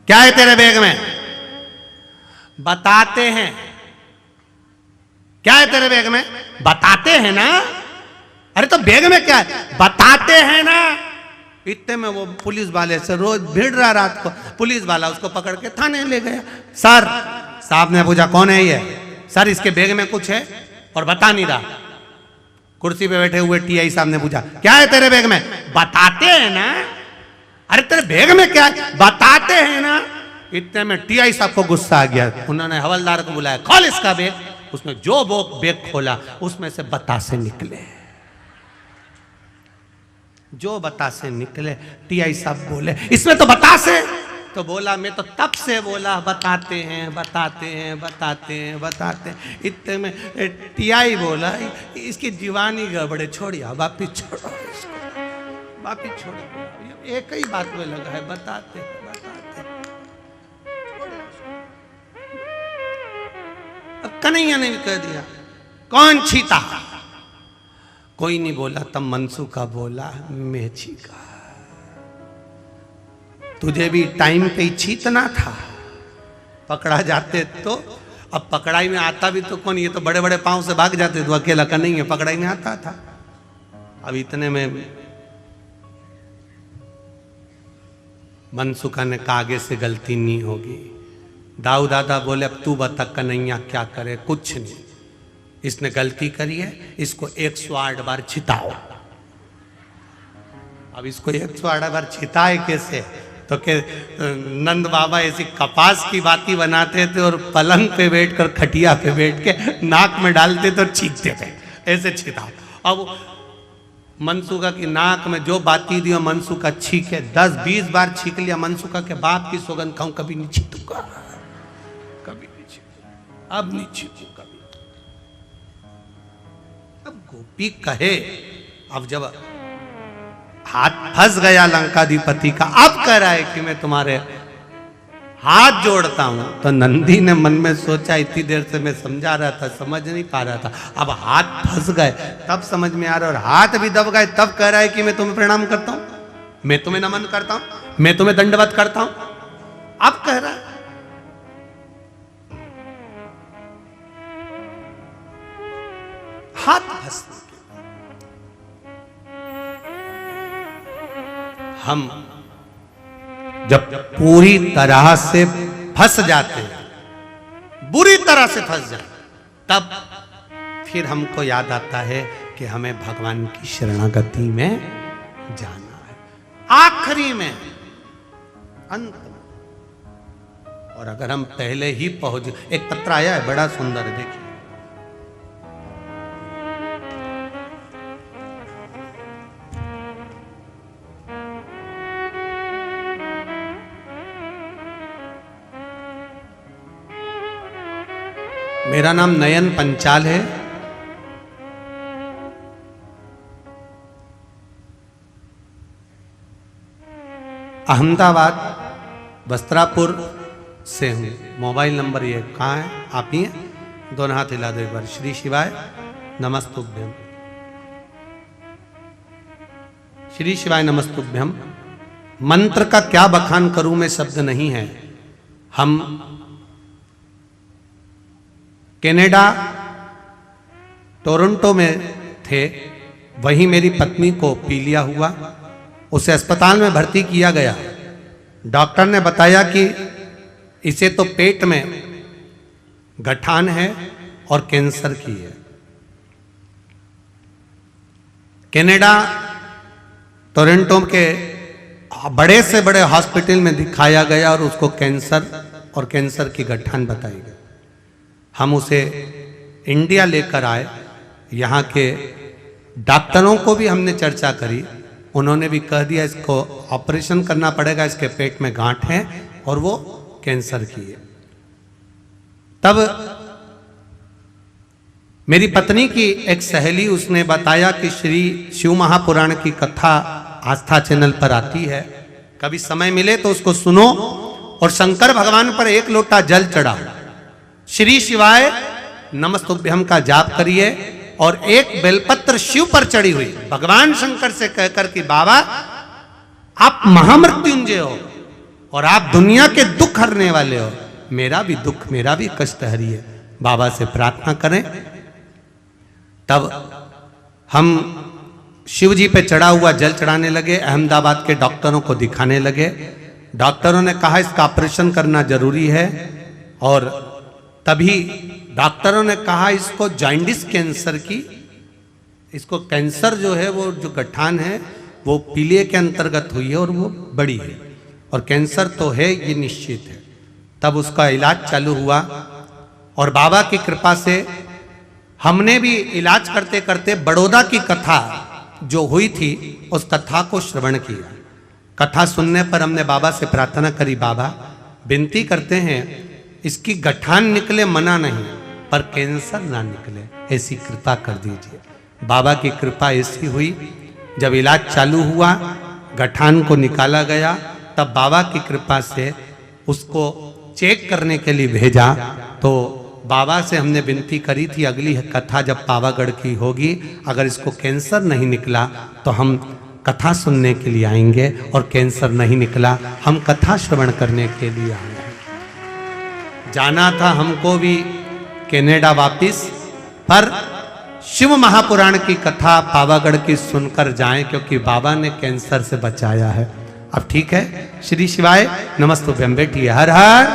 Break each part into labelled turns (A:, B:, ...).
A: क्या है तेरे बैग में? बताते हैं। क्या है तेरे बैग में? बताते हैं ना। अरे तो बैग में क्या है? बताते हैं ना। इतने में वो पुलिस वाले से रोज भिड़ रहा, रात को पुलिस वाला उसको पकड़ के थाने ले गया। सर, साहब ने पूछा कौन है ये? सर इसके बैग में कुछ है और बता नहीं रहा। कुर्सी पे बैठे हुए टीआई साहब ने पूछा क्या है तेरे बैग में? बताते हैं ना। अरे तेरे बैग में क्या है? बताते हैं ना। इतने में टीआई साहब को गुस्सा आ गया। उन्होंने हवलदार को बुलाया, खोल इसका बैग। उसने जो वो बैग खोला उसमें से बतासे निकले। जो बतासे निकले, टीआई साहब बोले इसमें तो बतासे। तो बोला मैं तो तब से बोला बताते हैं बताते हैं बताते हैं बताते हैं। इतने में टीआई बोला इसकी दीवानी गड़बड़े, छोड़िया वापिस छोड़ो इसको, वापिस छोड़ो। एक ही बात में लगा है, बताते हैं बताते हैं। अब कन्हैया ने भी कह दिया कौन छीता? कोई नहीं बोला। तब मनसुखा बोला मैं छीका। तुझे भी टाइम पे ही छीतना था, पकड़ा जाते तो। अब पकड़ाई में आता भी तो कौन? ये तो बड़े बड़े पांव से भाग जाते, तो अकेला का नहीं है, पकड़ाई में आता था। अब इतने में मनसुखा ने कहा आगे से गलती नहीं होगी। दाऊ दादा बोले अब तू बता कन्हैया क्या करे? कुछ नहीं, इसने गलती करी है, इसको 108 बार छिताओ। अब इसको 108 बार छिताए कैसे? तो के नंद बाबा ऐसी कपास की बाती बनाते थे और पलंग पे बैठकर खटिया पे बैठ के नाक में डालते थे और छींकते थे, ऐसे छिताओ। अब मनसुखा की नाक में जो बाती दी मनसुखा छींके, 10-20 बार छींक लिया। मनसुखा के बाप की सौगंध खाऊं कभी नहीं छींकूंगा, कभी नहीं छींकूंगा, अब नहीं छींकूंगा कभी। अब गोपी कहे, अब जब हाथ फंस गया लंकाधिपति का, अब कह रहा है कि मैं तुम्हारे हाथ जोड़ता हूं। तो नंदी ने मन में सोचा इतनी देर से मैं समझा रहा था, समझ नहीं पा रहा था, अब हाथ फंस गए तब समझ में आ रहा है, और हाथ भी दब गए तब कह रहा है कि मैं तुम्हें प्रणाम करता हूं, मैं तुम्हें नमन करता हूं, मैं तुम्हें दंडवत करता हूं। अब कह रहा है हाथ फंस। हम जब पूरी तरह से फंस जाते हैं, बुरी तरह से फंस जाते, तब फिर हमको याद आता है कि हमें भगवान की शरणागति में जाना है, आखिरी में, अंत में। और अगर हम पहले ही पहुंच, एक पत्र आया है बड़ा सुंदर है, देखिए। मेरा नाम नयन पंचाल है। अहमदाबाद वस्त्रापुर से हूँ। मोबाइल नंबर ये कहाँ है? आप ही हैं? दोनों हाथ हिला दो एक बार। श्री शिवाय नमस्तुभ्यम, श्री शिवाय नमस्तुभ्यम। मंत्र का क्या बखान करूं मैं, शब्द नहीं है। हम कनाडा टोरंटो में थे, वहीं मेरी पत्नी को पीलिया हुआ, उसे अस्पताल में भर्ती किया गया। डॉक्टर ने बताया कि इसे तो पेट में गठान है और कैंसर की है। कनाडा टोरंटो के बड़े से बड़े हॉस्पिटल में दिखाया गया और उसको कैंसर और कैंसर की गठान बताई गई। हम उसे इंडिया लेकर आए, यहाँ के डॉक्टरों को भी हमने चर्चा करी, उन्होंने भी कह दिया इसको ऑपरेशन करना पड़ेगा, इसके पेट में गांठ है और वो कैंसर की है। तब मेरी पत्नी की एक सहेली, उसने बताया कि श्री शिव महापुराण की कथा आस्था चैनल पर आती है, कभी समय मिले तो उसको सुनो और शंकर भगवान पर एक लोटा जल चढ़ाओ, श्री शिवाय नमस्तुभ्यम का जाप करिए और एक बेलपत्र शिव पर चढ़ी हुई भगवान शंकर से कहकर कि बाबा आप महामृत्युंजय हो, और आप दुनिया के दुख हरने वाले हो, मेरा भी दुख, मेरा भी कष्ट हरिए। बाबा से प्रार्थना करें। तब हम शिव जी पे चढ़ा हुआ जल चढ़ाने लगे, अहमदाबाद के डॉक्टरों को दिखाने लगे। डॉक्टरों ने कहा इसका ऑपरेशन करना जरूरी है, और तभी डॉक्टरों ने कहा इसको जॉन्डिस कैंसर की, इसको कैंसर जो है वो जो गठान है वो पीलिया के अंतर्गत हुई है और वो बड़ी है, और कैंसर तो है ये निश्चित है। तब उसका इलाज चालू हुआ, और बाबा की कृपा से हमने भी इलाज करते करते बड़ौदा की कथा जो हुई थी उस कथा को श्रवण किया। कथा सुनने पर हमने बाबा से प्रार्थना करी, बाबा विनती करते हैं इसकी गठान निकले मना नहीं, पर कैंसर ना निकले, ऐसी कृपा कर दीजिए। बाबा की कृपा ऐसी हुई, जब इलाज चालू हुआ गठान को निकाला गया, तब बाबा की कृपा से उसको चेक करने के लिए भेजा। तो बाबा से हमने विनती करी थी अगली कथा जब पावागढ़ की होगी, अगर इसको कैंसर नहीं निकला तो हम कथा सुनने के लिए आएंगे, और कैंसर नहीं निकला हम कथा श्रवण करने के लिए आएंगे। जाना था हमको भी कनाडा वापिस, पर शिव महापुराण की कथा पावागढ़ की सुनकर जाएं, क्योंकि बाबा ने कैंसर से बचाया है। अब ठीक है, श्री शिवाय नमस्तुभ्यं। बैठिए। हर हर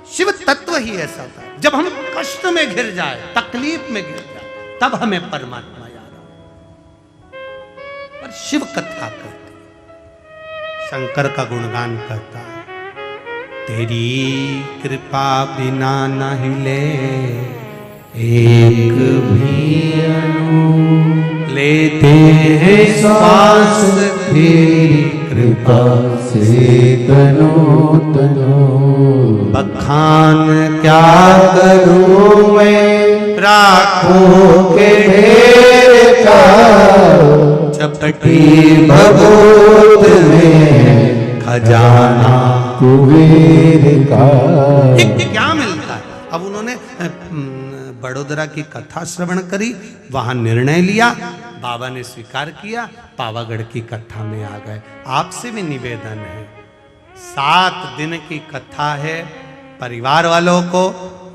A: शिव तत्व ही ऐसा होता है, जब हम कष्ट में घिर जाए, तकलीफ में घिर जाए, तब हमें परमात्मा याद आता। पर शिव कथा करते, शंकर का गुणगान करता है, तेरी कृपा बिना न हिले एक भी अणु, लेते हैं श्वास तेरी कृपा से तनो तनो। बखान क्या करूं मैं राखों के ढेर का, चपटी भगोत में खजाना कुबेर का। क्या मिलता है? अब उन्होंने बड़ोदरा की कथा श्रवण करी, वहां निर्णय लिया, बाबा ने स्वीकार किया, पावागढ़ की कथा में आ गए। आपसे भी निवेदन है, 7 दिन की कथा है, परिवार वालों को,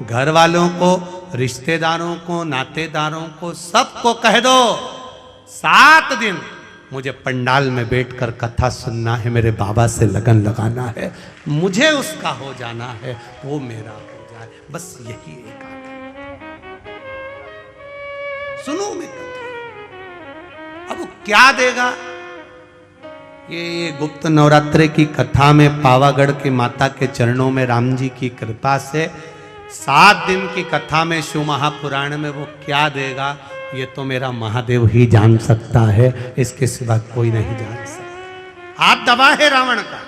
A: घर वालों को, रिश्तेदारों को, नातेदारों को, सबको कह दो 7 दिन मुझे पंडाल में बैठकर कथा सुनना है, मेरे बाबा से लगन लगाना है, मुझे उसका हो जाना है, वो मेरा हो जाए, बस यही एक आदत। सुनो मैं कथा। अब वो क्या देगा? ये गुप्त नवरात्रे की कथा में पावागढ़ की माता के चरणों में राम जी की कृपा से 7 दिन की कथा में शिव महापुराण में वो क्या देगा, ये तो मेरा महादेव ही जान सकता है, इसके सिवा कोई नहीं जान सकता। हाथ दबा है रावण का,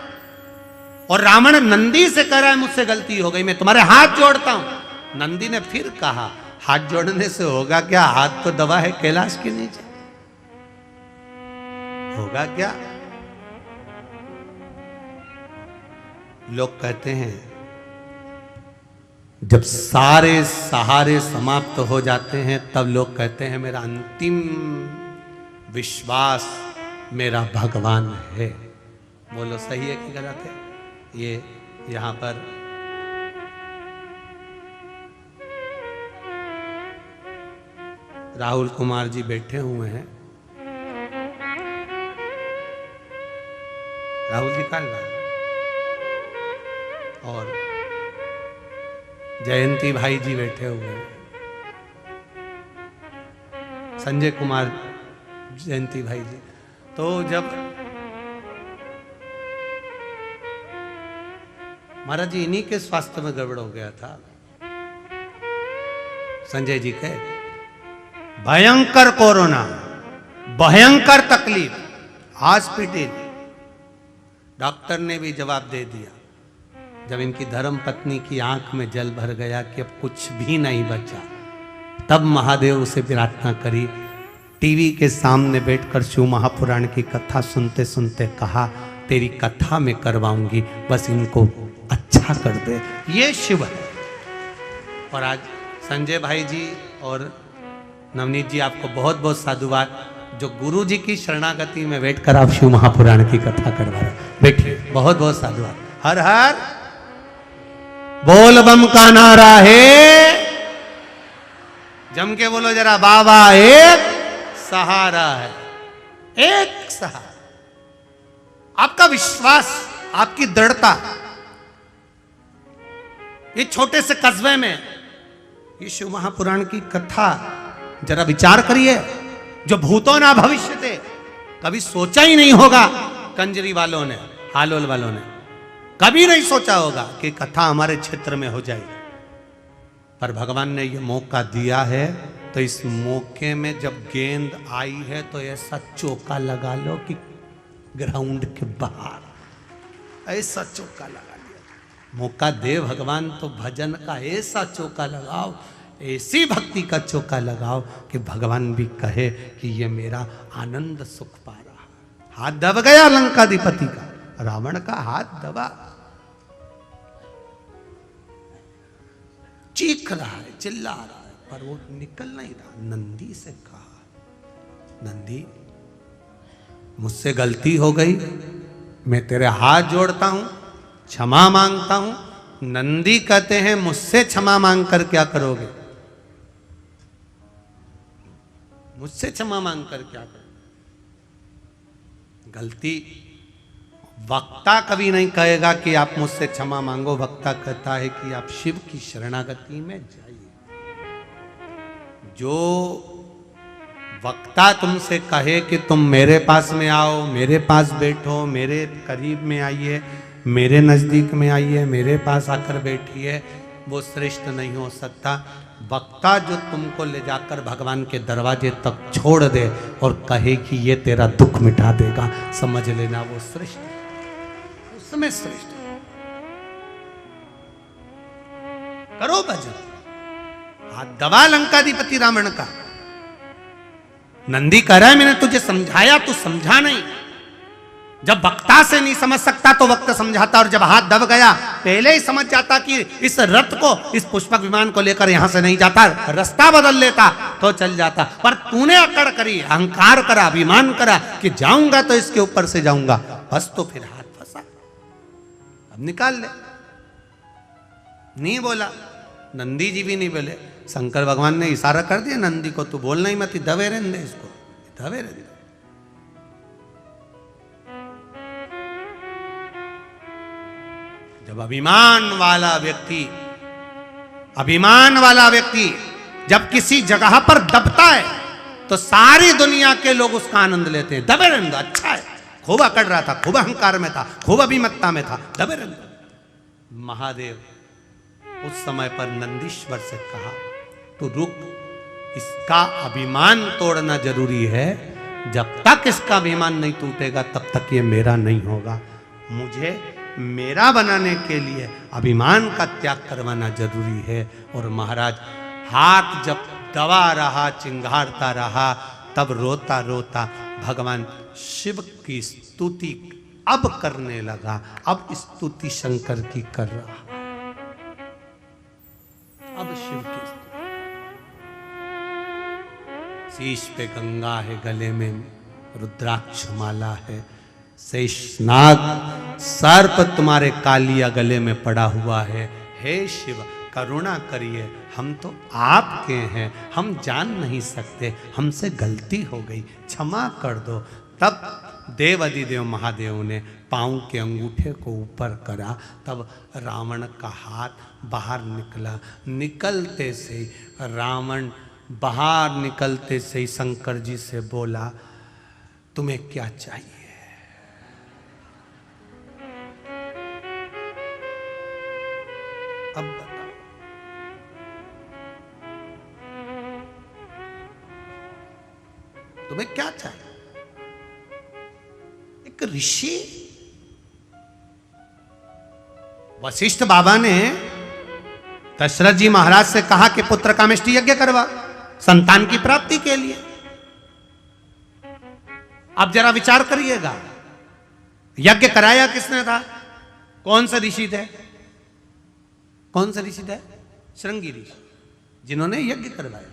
A: और रावण नंदी से कह रहा है मुझसे गलती हो गई, मैं तुम्हारे हाथ जोड़ता हूं। नंदी ने फिर कहा हाथ जोड़ने से होगा क्या, हाथ तो दबा है कैलाश के नीचे, होगा क्या? लोग कहते हैं जब सारे सहारे समाप्त हो जाते हैं तब लोग कहते हैं मेरा अंतिम विश्वास मेरा भगवान है। बोलो सही है कि गलत है? ये यहां पर राहुल कुमार जी बैठे हुए हैं, राहुल जी काल और जयंती भाई जी बैठे हुए हैं, संजय कुमार जयंती भाई जी। तो जब महाराज जी इन्हीं के स्वास्थ्य में गड़बड़ हो गया था, संजय जी के भयंकर कोरोना, भयंकर तकलीफ, हॉस्पिटल, डॉक्टर ने भी जवाब दे दिया। जब इनकी धर्म पत्नी की आंख में जल भर गया कि अब कुछ भी नहीं बचा, तब महादेव से प्रार्थना करी, टीवी के सामने बैठकर शिव महापुराण की कथा सुनते सुनते कहा तेरी कथा में करवाऊंगी, बस इनको अच्छा कर दे, ये शिव है। और आज संजय भाई जी और नवनीत जी आपको बहुत बहुत साधुवाद, जो गुरु जी की शरणागति में बैठकर आप शिव महापुराण की कथा करवा रहे। बैठिए। बहुत बहुत साधुवाद। हर हर बोल बम का नारा है, जम के बोलो जरा, बाबा एक सहारा है, एक सहारा। आपका विश्वास, आपकी दृढ़ता, ये छोटे से कस्बे में ये शिव महापुराण की कथा जरा विचार करिए। जो भूतों ना भविष्य थे, कभी सोचा ही नहीं होगा कंजरी वालों ने, हालोल वालों ने कभी नहीं सोचा होगा कि कथा हमारे क्षेत्र में हो जाएगी। पर भगवान ने ये मौका दिया है, तो इस मौके में जब गेंद आई है तो ऐसा चौका लगा लो कि ग्राउंड के बाहर ऐसा चौका लगा दिया। मौका दे भगवान तो भजन का ऐसा चौका लगाओ, ऐसी भक्ति का चौका लगाओ कि भगवान भी कहे कि ये मेरा आनंद सुख पा रहा। हाथ दब गया लंकाधिपति का, रावण का हाथ दबा, चीख रहा है, चिल्ला रहा है, पर वो निकल नहीं रहा। नंदी से कहा, नंदी मुझसे गलती हो गई, मैं तेरे हाथ जोड़ता हूं, क्षमा मांगता हूं। नंदी कहते हैं मुझसे क्षमा मांग कर क्या करोगे, मुझसे क्षमा मांग कर क्या करोगे। गलती वक्ता कभी नहीं कहेगा कि आप मुझसे क्षमा मांगो, वक्ता कहता है कि आप शिव की शरणागति में जाइए। जो वक्ता तुमसे कहे कि तुम मेरे पास में आओ, मेरे पास बैठो, मेरे करीब में आइए, मेरे नज़दीक में आइए, मेरे पास आकर बैठिए, वो श्रेष्ठ नहीं हो सकता। वक्ता जो तुमको ले जाकर भगवान के दरवाजे तक छोड़ दे और कहे कि ये तेरा दुख मिटा देगा, समझ लेना वो श्रेष्ठ, उसमें श्रेष्ठ। करो भजन। हाथ दबा लंकाधिपति रावण का। नंदी कह रहा है मैंने तुझे समझाया, तू समझा नहीं। जब वक्ता से नहीं समझ सकता तो वक्त समझाता, और जब हाथ दब गया पहले ही समझ जाता कि इस रथ को, इस पुष्पक विमान को लेकर यहां से नहीं जाता, रास्ता बदल लेता तो चल जाता। पर तूने अकड़ करी, अहंकार करा, अभिमान करा कि जाऊंगा तो इसके ऊपर से जाऊंगा, बस तो फिर हाथ फंसा। अब निकाल ले। नहीं बोला, नंदी जी भी नहीं बोले, शंकर भगवान ने इशारा कर दिया नंदी को, तू बोलना ही मत, दबे रहने दे इसको, दबे रहने दे। जब अभिमान वाला व्यक्ति जब किसी जगह पर दबता है तो सारी दुनिया के लोग उसका आनंद लेते हैं। दबे रहने दो, अच्छा है, खूब अकड़ रहा था, खूब अहंकार में था, खूब अभिमत्ता में था, दबे रहने दो। महादेव उस समय पर नंदीश्वर से कहा, तू रुक, इसका अभिमान तोड़ना जरूरी है। जब तक इसका अभिमान नहीं टूटेगा तब तक ये मेरा नहीं होगा। मुझे मेरा बनाने के लिए अभिमान का त्याग करवाना जरूरी है। और महाराज हाथ जब दबा रहा, चिंगारता रहा, तब रोता रोता भगवान शिव की स्तुति अब करने लगा। अब स्तुति शंकर की कर रहा, अब शिव की शीश पे गंगा है, गले में रुद्राक्ष माला है, शेषनाग सर्प तुम्हारे कालिया गले में पड़ा हुआ है। हे शिव करुणा करिए, हम तो आपके हैं, हम जान नहीं सकते, हमसे गलती हो गई, क्षमा कर दो। तब देव अधिदेव महादेव ने पांव के अंगूठे को ऊपर करा, तब रावण का हाथ बाहर निकला। निकलते से रावण बाहर निकलते से ही शंकर जी से बोला, तुम्हें क्या चाहिए? अब बताओ, तुम्हें क्या चाहिए? एक ऋषि वशिष्ठ बाबा ने दशरथ जी महाराज से कहा कि पुत्र कामेष्टि यज्ञ करवा, संतान की प्राप्ति के लिए। अब जरा विचार करिएगा, यज्ञ कराया किसने था? कौन सा ऋषि थे? कौन सा ऋषि थे? श्रृंगी ऋषि, जिन्होंने यज्ञ करवाया।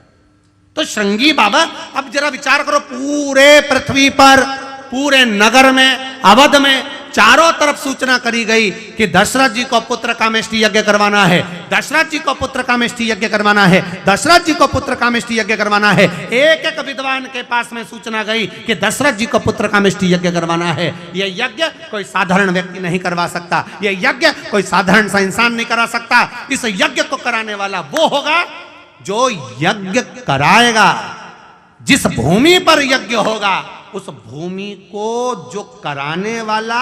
A: तो श्रृंगी बाबा, अब जरा विचार करो, पूरे पृथ्वी पर, पूरे नगर में, अवध में चारों तरफ सूचना करी गई कि दशरथ जी को पुत्र कामेष्टि यज्ञ करवाना है, दशरथ जी को पुत्र कामेष्टि यज्ञ करवाना है, दशरथ जी को पुत्र कामेष्टि यज्ञ करवाना है। एक एक विद्वान के पास में सूचना गई कि दशरथ जी को पुत्र कामेष्टि यज्ञ करवाना है। यह यज्ञ कोई साधारण व्यक्ति नहीं करवा सकता, यह यज्ञ कोई साधारण सा इंसान नहीं करा सकता। इस यज्ञ को कराने वाला वो होगा जो यज्ञ कराएगा। जिस भूमि पर यज्ञ होगा उस भूमि को जो कराने वाला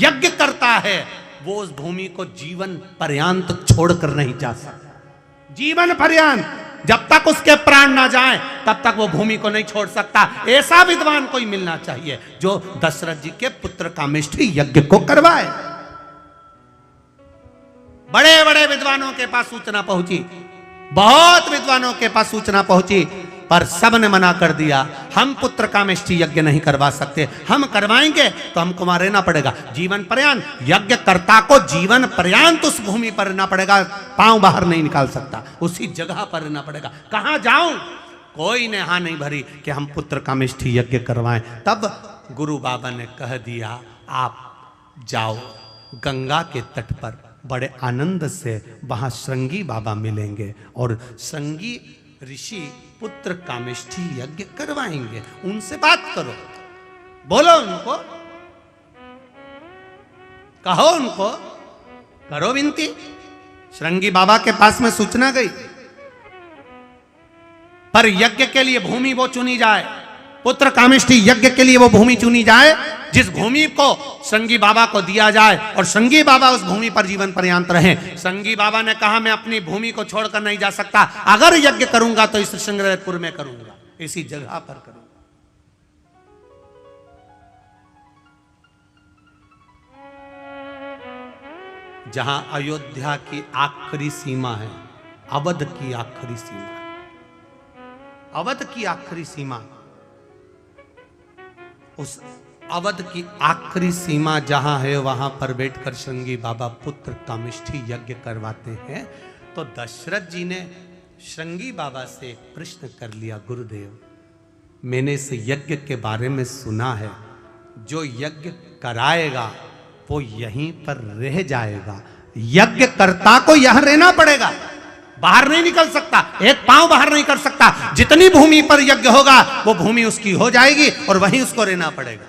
A: यज्ञ करता है वो उस भूमि को जीवन पर्यंत छोड़कर नहीं जा सकता। जीवन पर्यंत जब तक उसके प्राण ना जाएं तब तक वो भूमि को नहीं छोड़ सकता। ऐसा विद्वान कोई मिलना चाहिए जो दशरथ जी के पुत्र कामेष्टि यज्ञ को करवाए। बड़े बड़े विद्वानों के पास सूचना पहुंची, बहुत विद्वानों के पास सूचना पहुंची, पर सब ने मना कर दिया। हम पुत्र कामेष्टि यज्ञ नहीं करवा सकते, हम करवाएंगे तो हमको वहां रहना पड़ेगा जीवन पर्यंत। यज्ञ कर्ता को जीवन पर्यंत उस भूमि पर रहना पड़ेगा, पांव बाहर नहीं निकाल सकता, उसी जगह पर रहना पड़ेगा। कहां जाऊं? कोई ने हाँ नहीं भरी कि हम पुत्र कामेष्टि यज्ञ करवाएं। तब गुरु बाबा ने कह दिया आप जाओ गंगा के तट पर, बड़े आनंद से वहां श्रृंगी बाबा मिलेंगे और श्रृंगी ऋषि पुत्र कामेष्टि यज्ञ करवाएंगे, उनसे बात करो, बोलो उनको, कहो उनको, करो विनती। श्रृंगी बाबा के पास में सूचना गई, पर यज्ञ के लिए भूमि वो चुनी जाए, पुत्र कामेष्टि यज्ञ के लिए वो भूमि चुनी जाए जिस भूमि को श्रृंगी बाबा को दिया जाए और श्रृंगी बाबा उस भूमि पर जीवन पर्यंत रहे। श्रृंगी बाबा ने कहा मैं अपनी भूमि को छोड़कर नहीं जा सकता, अगर यज्ञ करूंगा तो इस श्रृंगेरपुर में करूंगा, इसी जगह पर करूंगा। जहां अयोध्या की आखिरी सीमा है, अवध की आखिरी सीमा, अवध की आखिरी सीमा, उस अवध की आखिरी सीमा जहां है वहां पर बैठकर श्रृंगी बाबा पुत्र कामेष्टि यज्ञ करवाते हैं। तो दशरथ जी ने श्रृंगी बाबा से एक प्रश्न कर लिया, गुरुदेव मैंने इस यज्ञ के बारे में सुना है, जो यज्ञ कराएगा वो यहीं पर रह जाएगा, यज्ञ कर्ता को यहां रहना पड़ेगा, बाहर नहीं निकल सकता, एक पांव बाहर नहीं कर सकता। जितनी भूमि पर यज्ञ होगा वो भूमि उसकी हो जाएगी और वहीं उसको रहना पड़ेगा,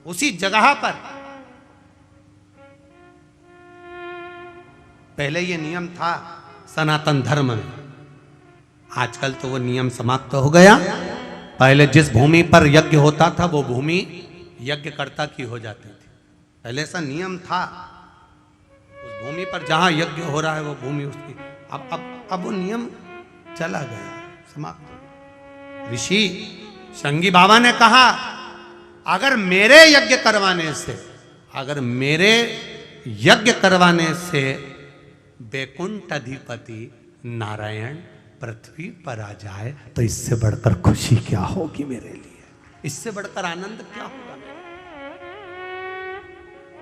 A: उसी जगह पर। पहले ये नियम था सनातन धर्म में, आजकल तो वो नियम समाप्त हो गया। पहले जिस भूमि पर यज्ञ होता था वो भूमि यज्ञकर्ता की हो जाती थी, पहले ऐसा नियम था। उस भूमि पर जहां यज्ञ हो रहा है वो भूमि उसकी। अब वो नियम चला गया, समाप्त। ऋषि श्रृंगी बाबा ने कहा अगर मेरे यज्ञ करवाने से, अगर मेरे यज्ञ करवाने से वैकुंठ अधिपति नारायण पृथ्वी पर आ जाए तो इससे बढ़कर खुशी क्या होगी मेरे लिए, इससे बढ़कर आनंद क्या होगा,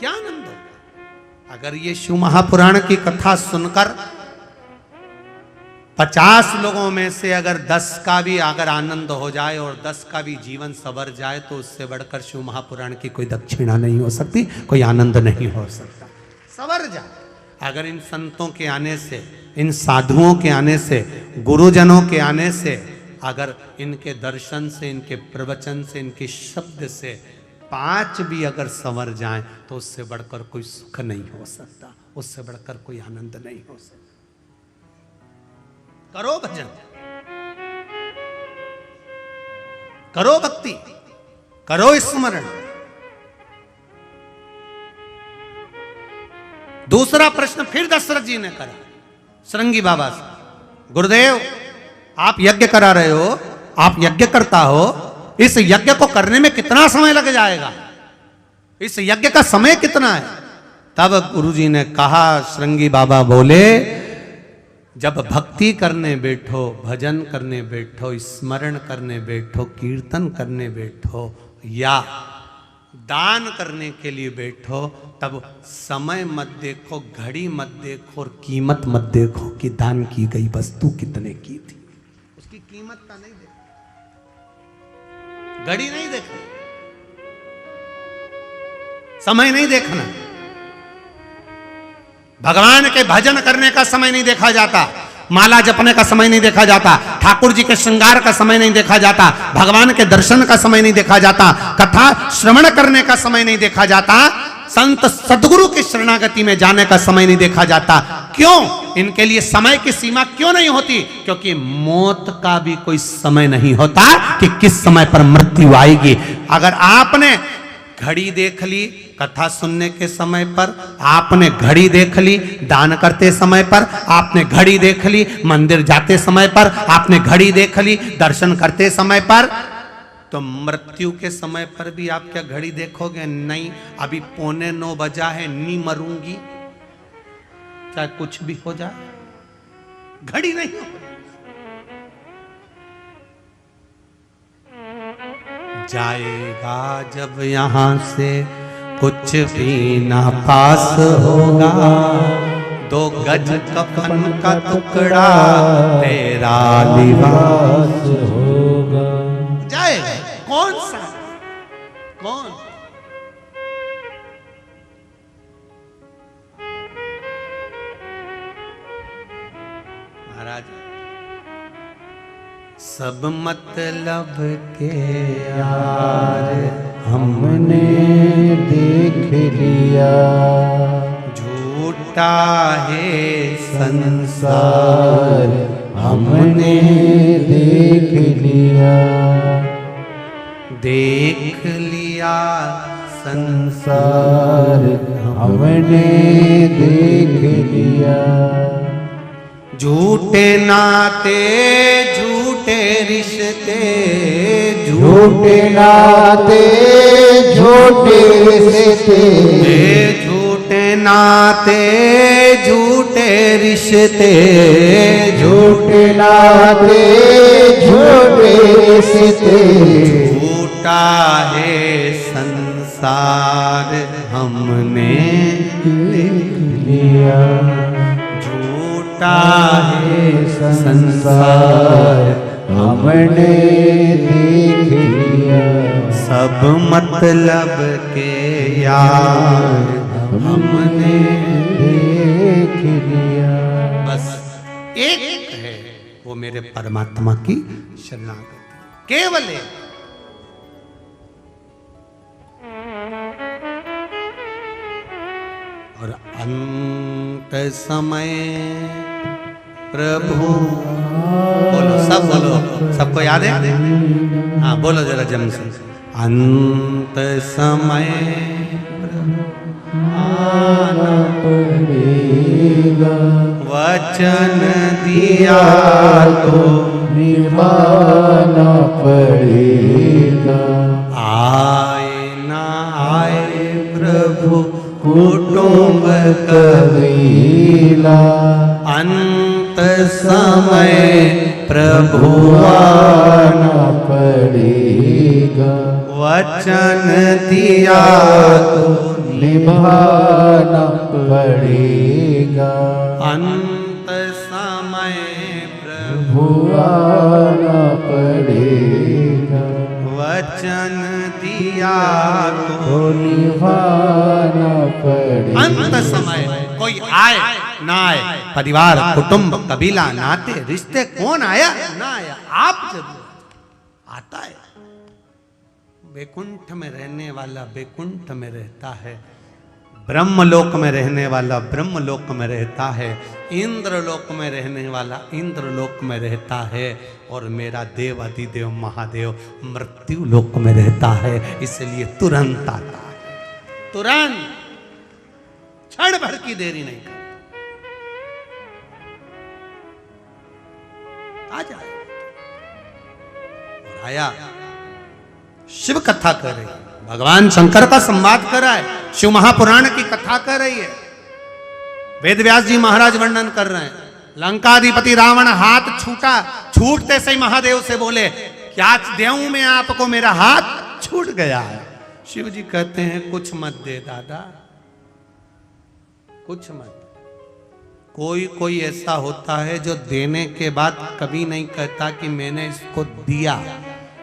A: क्या आनंद होगा। अगर ये शिव महापुराण की कथा सुनकर 50 लोगों में से अगर 10 का भी अगर आनंद हो जाए और 10 का भी जीवन सवर जाए तो उससे बढ़कर शिव महापुराण की कोई दक्षिणा नहीं हो सकती, कोई आनंद नहीं हो सकता, सवर जाए। अगर इन संतों के आने से, इन साधुओं के आने से, गुरुजनों के आने से, अगर इनके दर्शन से, इनके प्रवचन से, इनके शब्द से 5 भी अगर संवर जाएं तो उससे बढ़कर कोई सुख नहीं हो सकता, उससे बढ़कर कोई आनंद नहीं हो सकता। करो भजन, करो भक्ति, करो स्मरण। दूसरा प्रश्न फिर दशरथ जी ने करा श्रृंगी बाबा से, गुरुदेव आप यज्ञ करा रहे हो, आप यज्ञ करता हो, इस यज्ञ को करने में कितना समय लग जाएगा, इस यज्ञ का समय कितना है? तब गुरुजी ने कहा, श्रृंगी बाबा बोले जब भक्ति करने बैठो, भजन करने बैठो, स्मरण करने बैठो, कीर्तन करने बैठो या दान करने के लिए बैठो, तब समय मत देखो, घड़ी मत देखो और कीमत मत देखो कि दान की गई वस्तु कितने की थी, उसकी कीमत का नहीं देखो, घड़ी नहीं देखो, समय नहीं देखना। भगवान के भजन करने का समय नहीं देखा जाता, माला जपने का समय नहीं देखा जाता, ठाकुर जी के श्रृंगार का समय नहीं देखा जाता, भगवान के दर्शन का समय नहीं देखा जाता, कथा श्रवण करने का समय नहीं देखा जाता, संत सदगुरु की शरणागति में जाने का समय नहीं देखा जाता। क्यों? इनके लिए समय की सीमा क्यों नहीं होती? क्योंकि मौत का भी कोई समय नहीं होता कि किस समय पर मृत्यु आएगी। अगर आपने घड़ी देख ली कथा सुनने के समय पर, आपने घड़ी देख ली दान करते समय पर, आपने घड़ी देख ली मंदिर जाते समय पर, आपने घड़ी देख ली दर्शन करते समय पर, तो मृत्यु के समय पर भी आप क्या घड़ी देखोगे? नहीं, अभी 8:45 बजा है, नहीं मरूंगी, चाहे कुछ भी हो जाए, घड़ी नहीं हो। जाएगा जब यहां से कुछ भी ना पास होगा, 2 गज कफन का टुकड़ा तेरा लिबास होगा। जाएगा कौन सा? कौन? महाराज सब मतलब के यार
B: हमने देख लिया,
A: झूठा है
B: संसार हमने देख लिया,
A: देख लिया
B: संसार हमने देख लिया।
A: झूठे नाते झूठे रिश्ते,
B: झूठे नाते झूठे रिश्ते,
A: झूठे नाते झूठे रिश्ते,
B: झूठे नाते झूठे रिश्ते,
A: झूठा है संसार हमने
B: देख लिया,
A: झूठा
B: है संसार हमने देख लिया,
A: सब मतलब के यार
B: हमने देख लिया।
A: बस एक है, वो मेरे परमात्मा की शरणागति, केवल एक। और अंत समय प्रभु, बोलो सब बोलो, सबको याद है? हाँ बोलो जरा जम से। अंत समय
B: आना पड़ेगा,
A: वचन दिया तो
B: निभाना पड़ेगा,
A: आए ना आए प्रभु कुटुंब
B: कबीला,
A: अंत समय प्रभु
B: आना पड़ेगा,
A: वचन दिया तो
B: निभाना पड़ेगा,
A: अंत समय प्रभु
B: आना पड़ेगा,
A: वचन दिया तो
B: निभाना पड़ेगा।
A: अंत समय कोई आए ना आए, परिवार कुटुंब कबीला नाते रिश्ते, कौन आया ना आया, आप जरूर आता है। वैकुंठ में रहने वाला वैकुंठ में रहता है, ब्रह्मलोक में रहने वाला ब्रह्मलोक में रहता है, इंद्रलोक में रहने वाला इंद्रलोक में रहता है, और मेरा देव अधिदेव महादेव मृत्यु लोक में रहता है। इसलिए तुरंत आता है, तुरंत, क्षण भर की देरी नहीं करता, आ जाए। और आया, शिव कथा कर रही है, भगवान शंकर का संवाद कर रहा है, शिव महापुराण की कथा कर रही है, वेद व्यास जी महाराज वर्णन कर रहे हैं। लंकाधिपति रावण हाथ छूटा, छूटते से ही महादेव से बोले क्या देऊं मैं आपको, मेरा हाथ छूट गया है। शिव जी कहते हैं कुछ मत दे दादा, कुछ मत। कोई कोई ऐसा होता है जो देने के बाद कभी नहीं कहता कि मैंने इसको दिया,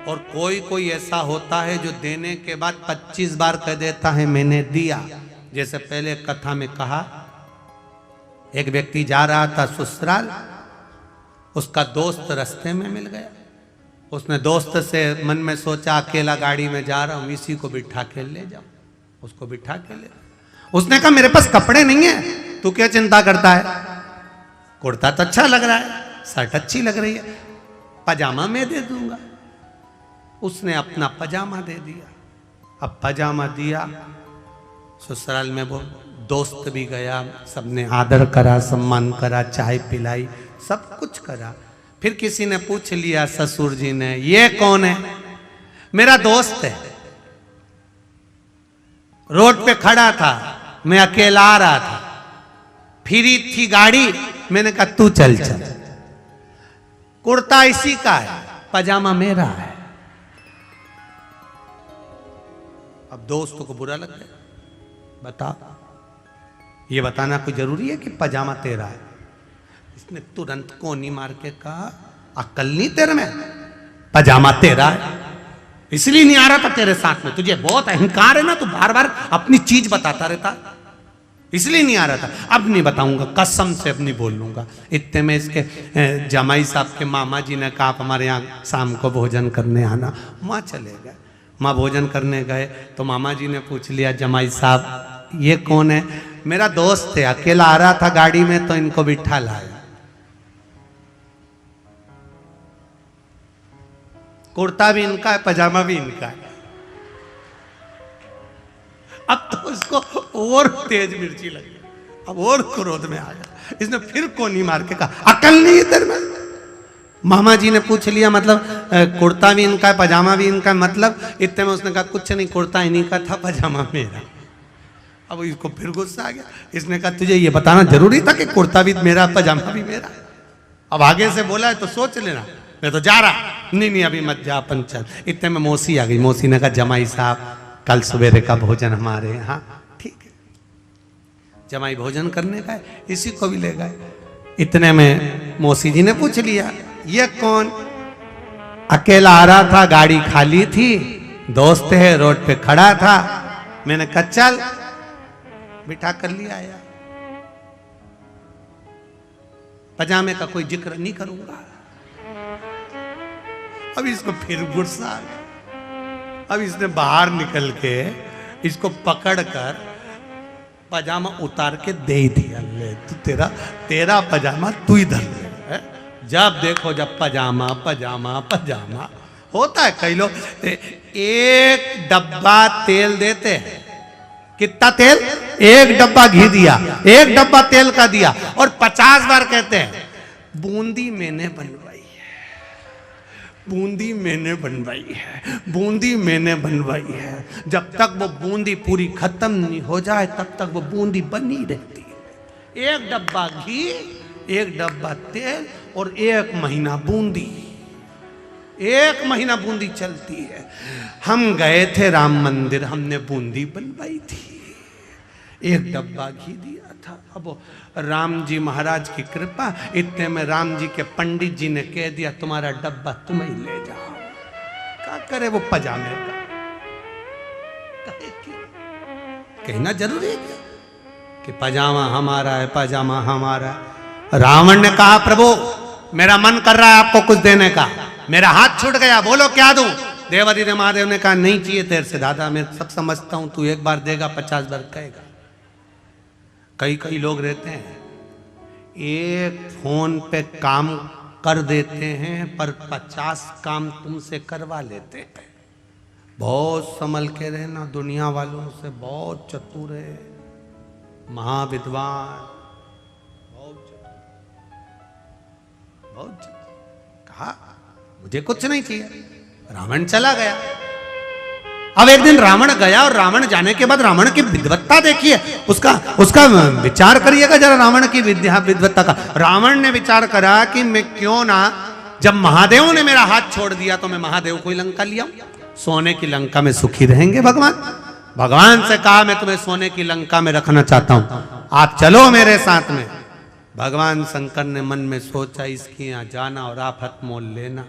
A: और कोई कोई ऐसा होता है जो देने के बाद 25 बार कह देता है मैंने दिया। जैसे पहले कथा में कहा, एक व्यक्ति जा रहा था ससुराल, उसका दोस्त रास्ते में मिल गया। उसने दोस्त से मन में सोचा अकेला गाड़ी में जा रहा हूं, इसी को बिठा के ले जाऊं। उसको बिठा के ले, उसने कहा मेरे पास कपड़े नहीं है, तू क्या चिंता करता है, कुर्ता तो अच्छा लग रहा है, शर्ट अच्छी लग रही है, पजामा मैं दे दूंगा। उसने अपना पजामा दे दिया। अब पजामा दिया, ससुराल में वो दोस्त भी गया, सबने आदर करा, सम्मान करा, चाय पिलाई, सब कुछ करा। फिर किसी ने पूछ लिया ससुर जी ने, ये कौन है? मेरा दोस्त है, रोड पे खड़ा था, मैं अकेला आ रहा था, फ्री थी गाड़ी, मैंने कहा तू चल चल। कुर्ता इसी का है, पजामा मेरा है। अब दोस्तों को बुरा लग गया। बता, ये बताना कोई जरूरी है कि पजामा तेरा है? इसने तुरंत कोनी मार के कहा, अक्ल नहीं तेरे में, पजामा तेरा है, इसलिए नहीं आ रहा था तेरे साथ में, तुझे बहुत अहंकार है ना, तू बार बार अपनी चीज बताता रहता, इसलिए नहीं आ रहा था। अब नहीं बताऊंगा, कसम से अब नहीं बोल लूंगा। इतने में इसके जमाई साहब के मामा जी ने कहा आप हमारे यहाँ शाम को भोजन करने आना। वहाँ चले गए, माँ भोजन करने गए तो मामा जी ने पूछ लिया जमाई साहब ये कौन है? मेरा दोस्त है, अकेला आ रहा था गाड़ी में तो इनको बिठा लाया। कुर्ता भी इनका है, पजामा भी इनका है। अब तो उसको और तेज मिर्ची लगी, अब और क्रोध में आ गया। इसने फिर कोनी मार के कहा अकल नहीं है तेरे में? मामा जी ने पूछ लिया मतलब कुर्ता भी इनका है, पजामा भी इनका है, मतलब? इतने में उसने कहा कुछ नहीं, कुर्ता इन्हीं का था, पजामा मेरा। अब इसको फिर गुस्सा आ गया। इसने कहा तुझे ये बताना जरूरी था कि कुर्ता भी मेरा, पजामा भी मेरा? अब आगे से बोला है तो सोच लेना, मैं तो जा रहा। नहीं अभी मत जा, अपन चल। इतने में मौसी आ गई। मौसी ने कहा जमाई साहब कल सवेरे का भोजन हमारे यहाँ, ठीक है। जमाई भोजन करने गए, इसी को भी ले गए। इतने में मौसी जी ने पूछ लिया ये कौन? अकेला आ रहा था, गाड़ी खाली थी, दोस्त है, रोड पे खड़ा था, मैंने कहा चल, बिठा कर लिया आया। पजामे का कोई जिक्र नहीं करूंगा। अब इसको फिर गुस्सा आ गया। अब इसने बाहर निकल के इसको पकड़कर पजामा उतार के दे दिया, ले तू तेरा पजामा तू ही धर ले। जब देखो जब पजामा पजामा पजामा होता है। कई लोग एक डब्बा तेल देते हैं, कितना तेल? एक डब्बा घी दिया, एक डब्बा तेल का दिया, और 50 बार कहते हैं बूंदी मैंने बनवाई है, बूंदी मैंने बनवाई है, बूंदी मैंने बनवाई है। जब तक वो बूंदी पूरी खत्म नहीं हो जाए तब तक वो बूंदी बनी रहती है। एक डब्बा घी, एक डब्बा तेल और 1 महीना बूंदी, 1 महीना बूंदी चलती है। हम गए थे राम मंदिर, हमने बूंदी बनवाई थी, 1 डब्बा घी दिया था। अब राम जी महाराज की कृपा, इतने में राम जी के पंडित जी ने कह दिया तुम्हारा डब्बा तुम ही ले जाओ। क्या करे वो पजामे का? कहना जरूरी है कि पजामा हमारा है, पजामा हमारा है। रावण ने कहा प्रभु मेरा मन कर रहा है आपको कुछ देने का, मेरा हाथ छूट गया, बोलो क्या दूं? देवादिदेव महादेव ने कहा नहीं चाहिए तेरे से दादा, मैं सब समझता हूं, तू 1 बार देगा 50 बार कहेगा। कई लोग रहते हैं एक फोन पे काम कर देते हैं पर 50 काम तुमसे करवा लेते हैं। बहुत संभल के रहना, दुनिया वालों से बहुत चतुर है, महाविद्वान, बहुत कहा मुझे कुछ नहीं चाहिए। रावण चला गया। अब एक दिन रावण गया और रावण जाने के बाद रावण की विद्वत्ता देखिए, उसका विचार करिएगा जरा रावण की विद्वत्ता का। रावण ने विचार करा कि मैं क्यों ना, जब महादेव ने मेरा हाथ छोड़ दिया तो मैं महादेव को ही लंका लिया, सोने की लंका में सुखी रहेंगे भगवान। भगवान से कहा मैं तुम्हें सोने की लंका में रखना चाहता हूं, आप चलो मेरे साथ में। भगवान शंकर ने मन में सोचा इसकी यहां जाना और आफत मोल लेना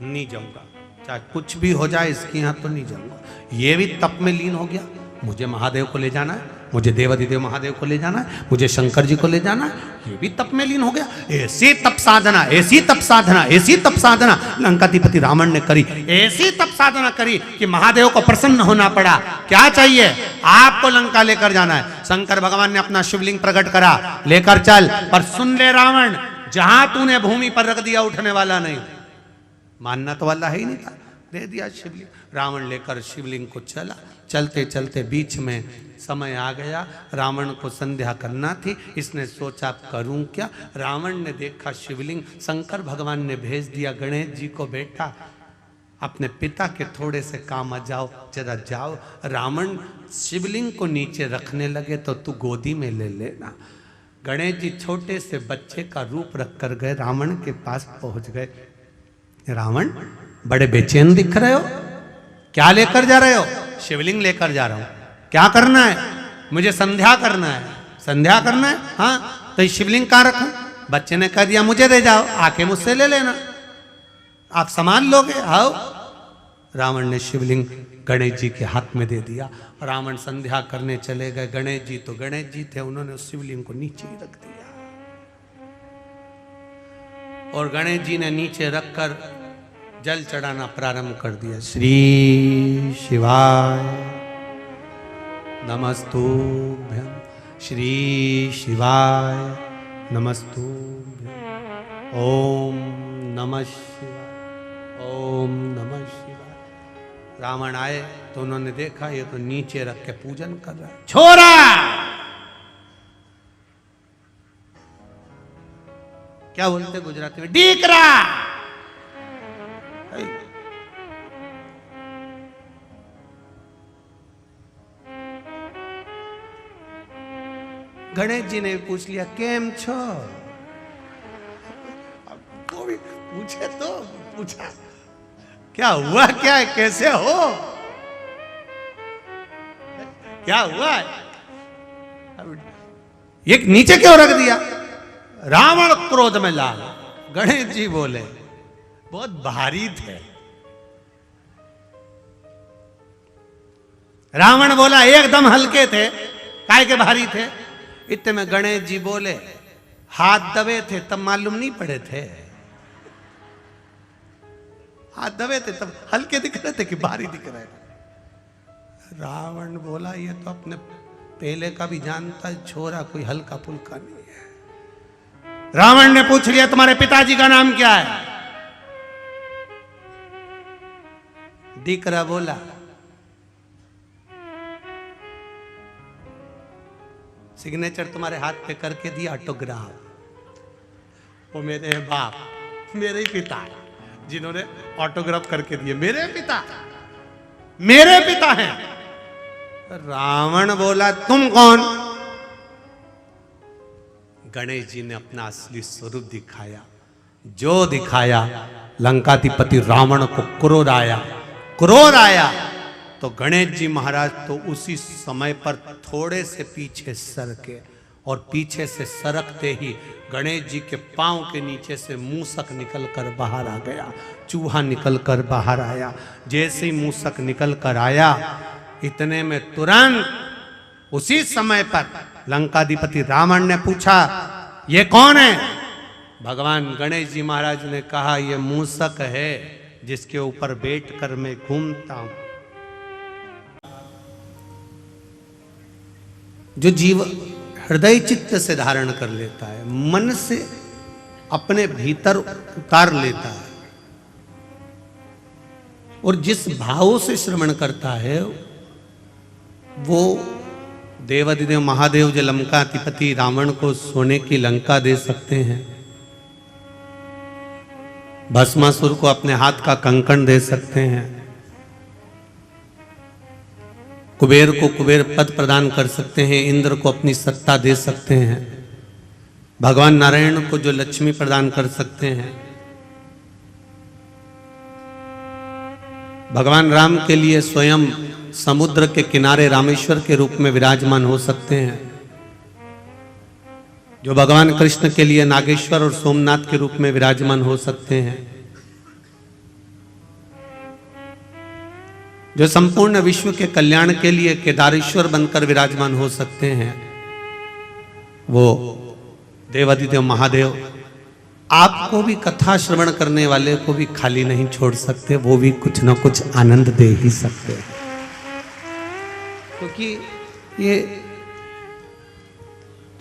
A: नहीं जाऊंगा, चाहे कुछ भी हो जाए इसके यहाँ तो नहीं जाऊंगा। ये भी तप में लीन हो गया, मुझे महादेव को ले जाना है, मुझे देवाधिदेव महादेव को ले जाना है, मुझे शंकर जी को ले जाना है, ये भी तप में लीन हो गया। ऐसी तप साधना, ऐसी तप साधना, ऐसी तप साधना लंकाधिपति रावण ने करी, ऐसी तप साधना करी कि महादेव को प्रसन्न होना पड़ा। क्या चाहिए आपको? लंका लेकर जाना है। शंकर भगवान ने अपना शिवलिंग प्रकट करा, लेकर चल, पर सुन ले रावण, जहां तूने भूमि पर रख दिया उठने वाला नहीं। मानना तो वाला है ही नहीं था, दे दिया शिवलिंग। रावण लेकर शिवलिंग को चला, चलते चलते बीच में समय आ गया, रावण को संध्या करना थी। इसने सोचा करूं क्या। रावण ने देखा शिवलिंग, शंकर भगवान ने भेज दिया गणेश जी को, बेटा अपने पिता के थोड़े से काम आ जाओ, जरा जाओ। रावण शिवलिंग को नीचे रखने लगे तो तू गोदी में ले लेना। गणेश जी छोटे से बच्चे का रूप रख कर गए, रावण के पास पहुंच गए। रावण बड़े बेचैन दिख रहे हो, क्या लेकर जा रहे हो? शिवलिंग लेकर जा रहा हूं। क्या करना है? मुझे संध्या करना है। संध्या करना है? हाँ, तो ये शिवलिंग कहाँ रखूं? बच्चे ने कह दिया मुझे दे जाओ, आके मुझसे ले लेना, आप सामान लोगे, आओ। रावण ने शिवलिंग गणेश जी के हाथ में दे दिया। रावण संध्या करने चले गए। गणेश जी तो गणेश जी थे, उन्होंने उस शिवलिंग को नीचे ही रख दिया। और गणेश जी ने नीचे रखकर जल चढ़ाना प्रारंभ कर दिया। श्री शिवाय नमस्तुभ्यं, श्री शिवाय नमस्तुभ्यं, ओम नमः शिवाय, ओम नमः शिवाय। रावण आए तो उन्होंने देखा ये तो नीचे रख के पूजन कर रहा है। छोरा, क्या बोलते गुजराती में? डीकरा। गणेश जी ने पूछ लिया केम छो? वो भी पूछे तो पूछा क्या हुआ, क्या है, कैसे हो, क्या हुआ है? ये नीचे क्यों रख दिया? रावण क्रोध में लाल। गणेश जी बोले बहुत भारी थे। रावण बोला एकदम हल्के थे, काय के भारी थे? इतने में गणेश जी बोले हाथ दबे थे तब मालूम नहीं पड़े थे, हाथ दबे थे तब हल्के दिख रहे थे कि भारी दिख रहे थे। रावण बोला ये तो अपने पहले का भी जानता है, छोरा कोई हल्का फुल्का नहीं है। रावण ने पूछ लिया तुम्हारे पिताजी का नाम क्या है? दीकरा बोला सिग्नेचर तुम्हारे हाथ पे करके दिया, ऑटोग्राफ। वो मेरे बाप, मेरे ही पिता है जिन्होंने ऑटोग्राफ करके दिए, मेरे पिता हैं। रावण बोला तुम कौन? गणेश जी ने अपना असली स्वरूप दिखाया। जो दिखाया लंकाधिपति रावण को क्रोध आया तो गणेश जी महाराज तो उसी समय पर थोड़े से पीछे सरके, और पीछे से सरकते ही गणेश जी के पांव के नीचे से मूसक निकलकर बाहर आ गया, चूहा निकलकर बाहर आया। जैसे ही मूसक निकलकर आया इतने में तुरंत उसी समय पर लंकाधिपति रावण ने पूछा ये कौन है? भगवान गणेश जी महाराज ने कहा ये मूसक है जिसके ऊपर बैठकर मैं घूमता हूं। जो जीव हृदय चित्त से धारण कर लेता है, मन से अपने भीतर उतार लेता है, और जिस भाव से श्रवण करता है वो देवाधिदेव महादेव जो लंकाधिपति रावण को सोने की लंका दे सकते हैं, भस्मासुर को अपने हाथ का कंकण दे सकते हैं, कुबेर को कुबेर पद प्रदान कर सकते हैं, इंद्र को अपनी सत्ता दे सकते हैं, भगवान नारायण को जो लक्ष्मी प्रदान कर सकते हैं, भगवान राम के लिए स्वयं समुद्र के किनारे रामेश्वर के रूप में विराजमान हो सकते हैं, जो भगवान कृष्ण के लिए नागेश्वर और सोमनाथ के रूप में विराजमान हो सकते हैं, जो संपूर्ण विश्व के कल्याण के लिए केदारेश्वर बनकर विराजमान हो सकते हैं, वो देवादिदेव महादेव आपको भी, कथा श्रवण करने वाले को भी खाली नहीं छोड़ सकते। वो भी कुछ ना कुछ आनंद दे ही सकते हैं, क्योंकि ये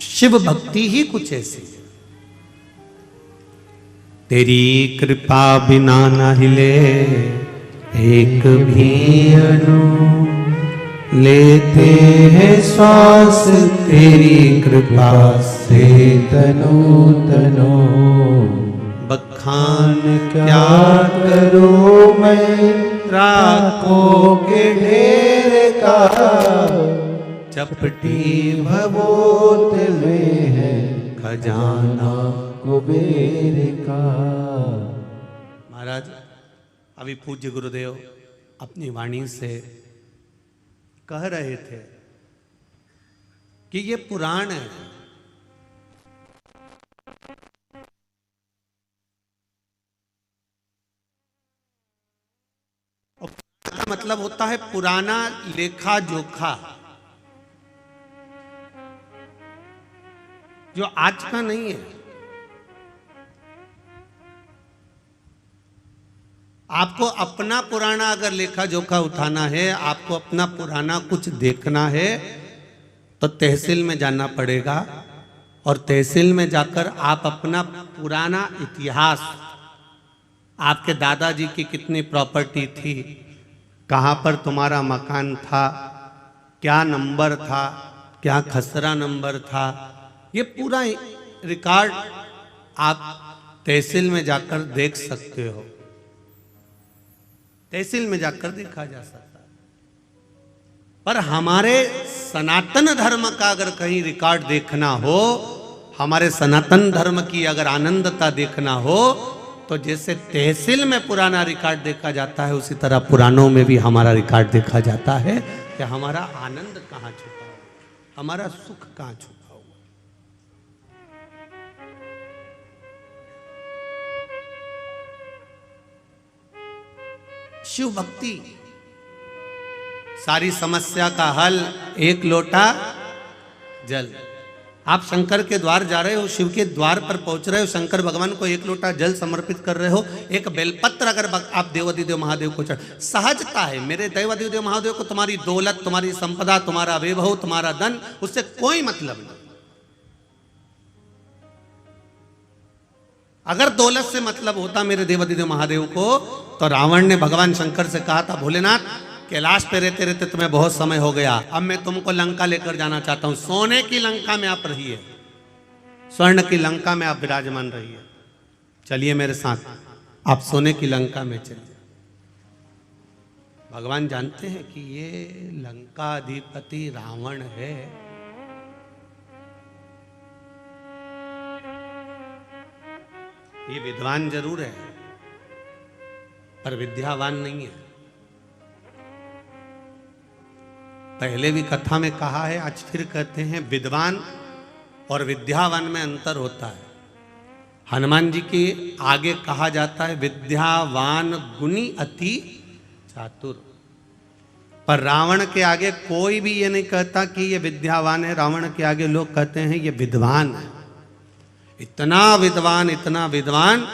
A: शिव भक्ति ही कुछ ऐसी है। तेरी कृपा बिना न हिले एक भी अणु, लेते हैं श्वास तेरी कृपा से
B: तनु तनु।
A: बखान
B: क्या करूं मैं राखों के ढेर का,
A: चपटी
B: भभूत में है
A: खजाना
B: कुबेर का।
A: महाराज, अभी पूज्य गुरुदेव अपनी वाणी से कह रहे थे कि ये पुराण है, और पुराण का मतलब होता है पुराना लेखा जोखा, जो आज का नहीं है। आपको अपना पुराना अगर लेखा जोखा उठाना है, आपको अपना पुराना कुछ देखना है, तो तहसील में जाना पड़ेगा। और तहसील में जाकर आप अपना पुराना इतिहास, आपके दादाजी की कितनी प्रॉपर्टी थी, कहाँ पर तुम्हारा मकान था, क्या नंबर था, क्या खसरा नंबर था, ये पूरा रिकॉर्ड आप तहसील में जाकर देख सकते हो। तहसील में जाकर देखा जा सकता है। पर हमारे सनातन धर्म का अगर कहीं रिकॉर्ड देखना हो, हमारे सनातन धर्म की अगर आनंदता देखना हो, तो जैसे तहसील में पुराना रिकॉर्ड देखा जाता है, उसी तरह पुराणों में भी हमारा रिकॉर्ड देखा जाता है कि हमारा आनंद कहाँ छुपा हुआ, हमारा सुख कहाँ छुपा हुआ। शिव भक्ति सारी समस्या का हल, एक लोटा जल। आप शंकर के द्वार जा रहे हो, शिव के द्वार पर पहुंच रहे हो, शंकर भगवान को एक लोटा जल समर्पित कर रहे हो, एक बेलपत्र अगर आप देवादिदेव महादेव को चढ़, सहजता है मेरे देवादिदेव महादेव को तुम्हारी दौलत, तुम्हारी संपदा, तुम्हारा वैभव, तुम्हारा धन, उससे कोई मतलब नहीं। अगर दौलत से मतलब होता मेरे देवादिदेव महादेव को, तो रावण ने भगवान शंकर से कहा था, भोलेनाथ कैलाश पे रहते रहते तुम्हें बहुत समय हो गया, अब मैं तुमको लंका लेकर जाना चाहता हूं, सोने की लंका में आप रहिए, स्वर्ण की लंका में आप विराजमान रहिए, चलिए मेरे साथ, आप सोने की लंका में चलिए। भगवान जानते हैं कि ये लंका अधिपति रावण है, ये विद्वान जरूर है पर विद्यावान नहीं है। पहले भी कथा में कहा है, आज फिर कहते हैं, विद्वान और विद्यावान में अंतर होता है। हनुमान जी के आगे कहा जाता है विद्यावान गुणी अति चातुर, पर रावण के आगे कोई भी ये नहीं कहता कि ये विद्यावान है, रावण के आगे लोग कहते हैं ये विद्वान है। इतना विद्वान, इतना विद्वान,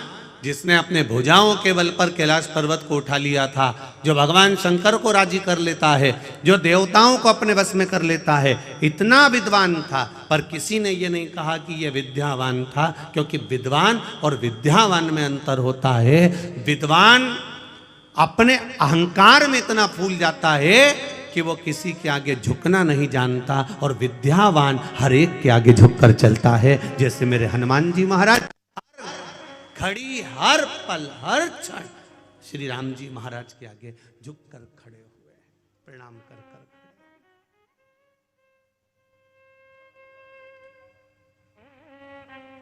A: जिसने अपने भुजाओं के बल पर कैलाश पर्वत को उठा लिया था, जो भगवान शंकर को राजी कर लेता है, जो देवताओं को अपने वश में कर लेता है, इतना विद्वान था। पर किसी ने ये नहीं कहा कि ये विद्यावान था, क्योंकि विद्वान और विद्यावान में अंतर होता है। विद्वान अपने अहंकार में इतना फूल जाता है कि वो किसी के आगे झुकना नहीं जानता, और विद्यावान हर एक के आगे झुककर चलता है। जैसे मेरे हनुमान जी महाराज खड़ी हर पल हर क्षण श्री राम जी महाराज के आगे झुककर खड़े हुए, प्रणाम कर कर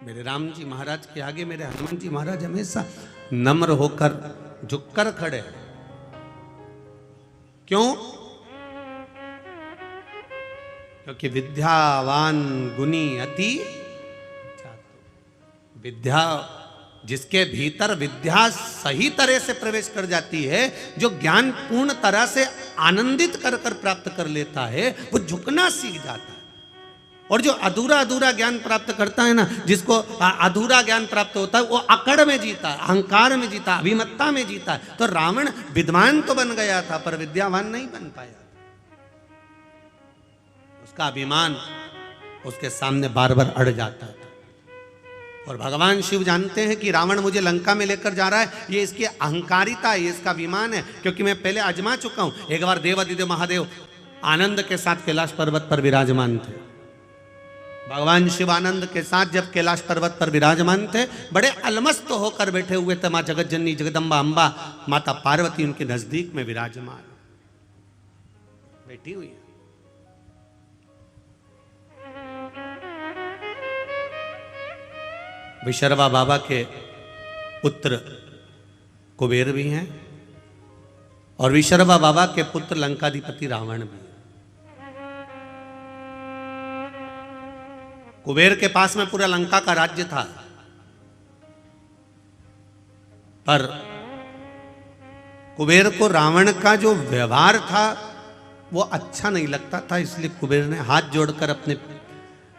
A: मेरे राम जी महाराज के आगे मेरे हनुमान जी महाराज हमेशा नम्र होकर झुककर खड़े। क्यों? क्योंकि विद्यावान गुणी अति चातुर। विद्या जिसके भीतर विद्या सही तरह से प्रवेश कर जाती है, जो ज्ञान पूर्ण तरह से आनंदित कर कर प्राप्त कर लेता है, वो झुकना सीख जाता है। और जो अधूरा अधूरा ज्ञान प्राप्त करता है ना, जिसको अधूरा ज्ञान प्राप्त होता है, वो अकड़ में जीता है, अहंकार में जीता है, अभिमत्ता में जीता है। तो रावण विद्वान तो बन गया था पर विद्यावान नहीं बन पाया। उसका अभिमान उसके सामने बार बार अड़ जाता था। और भगवान शिव जानते हैं कि रावण मुझे लंका में लेकर जा रहा है, ये इसकी अहंकारिता है, ये इसका अभिमान है, क्योंकि मैं पहले आजमा चुका हूं। एक बार देवादिदेव महादेव आनंद के साथ कैलाश पर्वत पर विराजमान थे। भगवान शिव आनंद के साथ जब कैलाश पर्वत पर विराजमान थे, बड़े अलमस्त होकर बैठे हुए थे। माँ जगत जननी जगदम्बा अम्बा माता पार्वती उनके नजदीक में विराजमान बैठी हुई है। विशर्वा बाबा के पुत्र कुबेर भी हैं और विशर्वा बाबा के पुत्र लंकाधिपति रावण भी हैं। कुबेर के पास में पूरा लंका का राज्य था, पर कुबेर को रावण का जो व्यवहार था वो अच्छा नहीं लगता था। इसलिए कुबेर ने हाथ जोड़कर अपने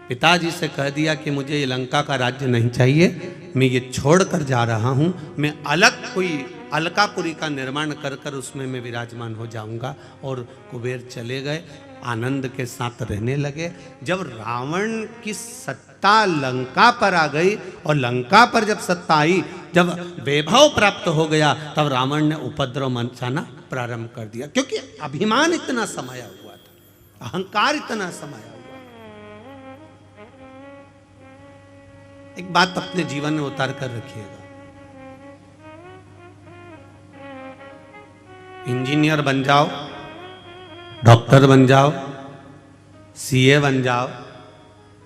A: पिताजी से कह दिया कि मुझे ये लंका का राज्य नहीं चाहिए, मैं ये छोड़कर जा रहा हूं, मैं अलग कोई अलकापुरी का निर्माण कर कर उसमें मैं विराजमान हो जाऊंगा। और कुबेर चले गए, आनंद के साथ रहने लगे। जब रावण की सत्ता लंका पर आ गई और लंका पर जब सत्ता आई, जब वैभव प्राप्त हो गया, तब रावण ने उपद्रव मचाना प्रारंभ कर दिया, क्योंकि अभिमान इतना समाया हुआ था, अहंकार इतना समाया हुआ। एक बात अपने जीवन में उतार कर रखिएगा, इंजीनियर बन जाओ, डॉक्टर बन जाओ, सीए बन जाओ,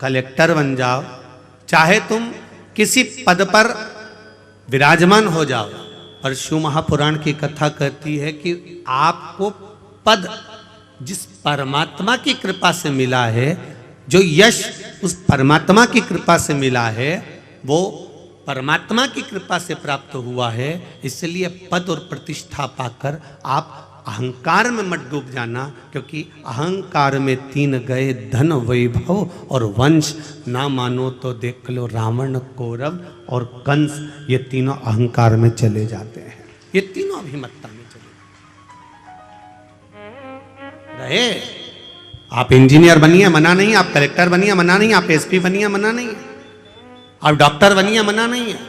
A: कलेक्टर बन जाओ, चाहे तुम किसी पद पर विराजमान हो जाओ, पर शिव महापुराण की कथा कहती है कि आपको पद जिस परमात्मा की कृपा से मिला है, जो यश उस परमात्मा की कृपा से मिला है, वो परमात्मा की कृपा से प्राप्त हुआ है। इसलिए पद और प्रतिष्ठा पाकर आप अहंकार में मत डूब जाना, क्योंकि अहंकार में तीन गए, धन वैभव और वंश। ना मानो तो देख लो रावण, कौरव और कंस, ये तीनों अहंकार में चले जाते हैं, ये तीनों अभिमत्ता में चले रहे। आप इंजीनियर बनिए मना नहीं, आप कलेक्टर बनिए मना नहीं, आप एसपी बनिए मना नहीं, आप डॉक्टर बनिए मना नहीं है,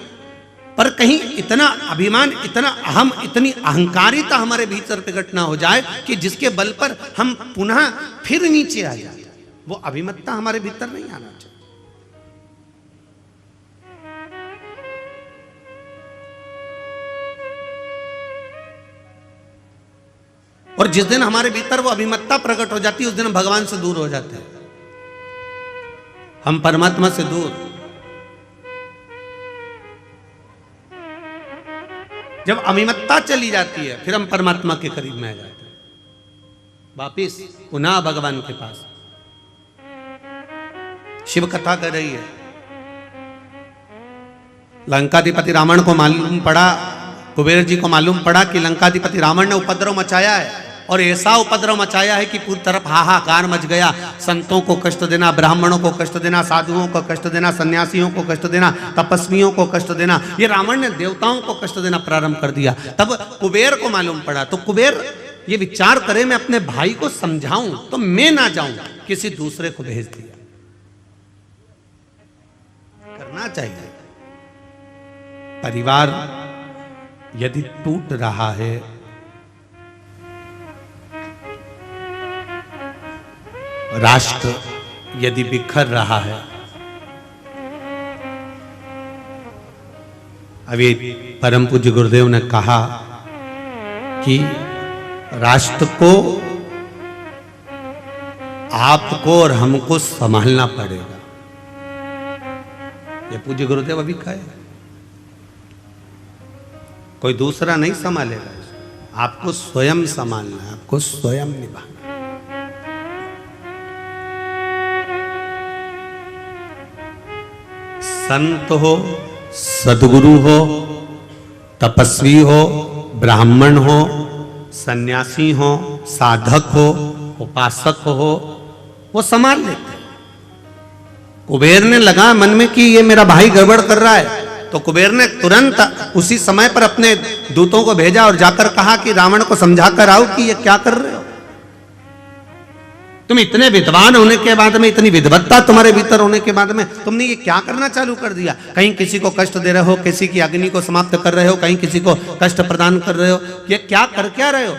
A: पर कहीं इतना अभिमान, इतना अहम, इतनी अहंकारिता हमारे भीतर प्रकट ना हो जाए कि जिसके बल पर हम पुनः फिर नीचे आ जाए। वो अभिमत्ता हमारे भीतर नहीं आना चाहिए। और जिस दिन हमारे भीतर वो अभिमत्ता प्रकट हो जाती है, उस दिन हम भगवान से दूर हो जाते हैं, हम परमात्मा से दूर। जब अभिमत्ता चली जाती है, फिर हम परमात्मा के करीब में आ जाते हैं, वापिस पुनः भगवान के पास। शिव कथा कर रही है, लंकाधिपति रावण को मालूम पड़ा, कुबेर जी को मालूम पड़ा कि लंकाधिपति रावण ने उपद्रव मचाया है, और ऐसा उपद्रव मचाया है कि पूरी तरफ हाहाकार मच गया। संतों को कष्ट देना, ब्राह्मणों को कष्ट देना, साधुओं को कष्ट देना, सन्यासियों को कष्ट देना, तपस्वियों को कष्ट देना, ये रावण ने देवताओं को कष्ट देना प्रारंभ कर दिया। तब कुबेर को मालूम पड़ा, तो कुबेर ये विचार करे मैं अपने भाई को समझाऊं तो मैं ना जाऊं, किसी दूसरे को भेज दिया। करना चाहिए। परिवार यदि टूट रहा है, राष्ट्र यदि बिखर रहा है, अभी परम पूज्य गुरुदेव ने कहा कि राष्ट्र को आपको और हमको संभालना पड़ेगा। ये पूज्य गुरुदेव अभी कहे, कोई दूसरा नहीं संभालेगा, आपको स्वयं संभालना है, आपको स्वयं निभाना। संत हो, सद्गुरु हो, तपस्वी हो, ब्राह्मण हो, सन्यासी हो, साधक हो, उपासक हो, वो संभाल लेते। कुबेर ने लगा मन में कि ये मेरा भाई गड़बड़ कर रहा है, तो कुबेर ने तुरंत उसी समय पर अपने दूतों को भेजा और जाकर कहा कि रावण को समझा कर आओ कि ये क्या कर रहे हो। तुम इतने विद्वान होने के बाद में, इतनी विद्वत्ता तुम्हारे भीतर होने के बाद में तुमने ये क्या करना चालू कर दिया। कहीं किसी को कष्ट दे रहे हो, किसी की अग्नि को समाप्त कर रहे हो, कहीं किसी को कष्ट प्रदान कर रहे हो, ये क्या कर क्या रहे हो।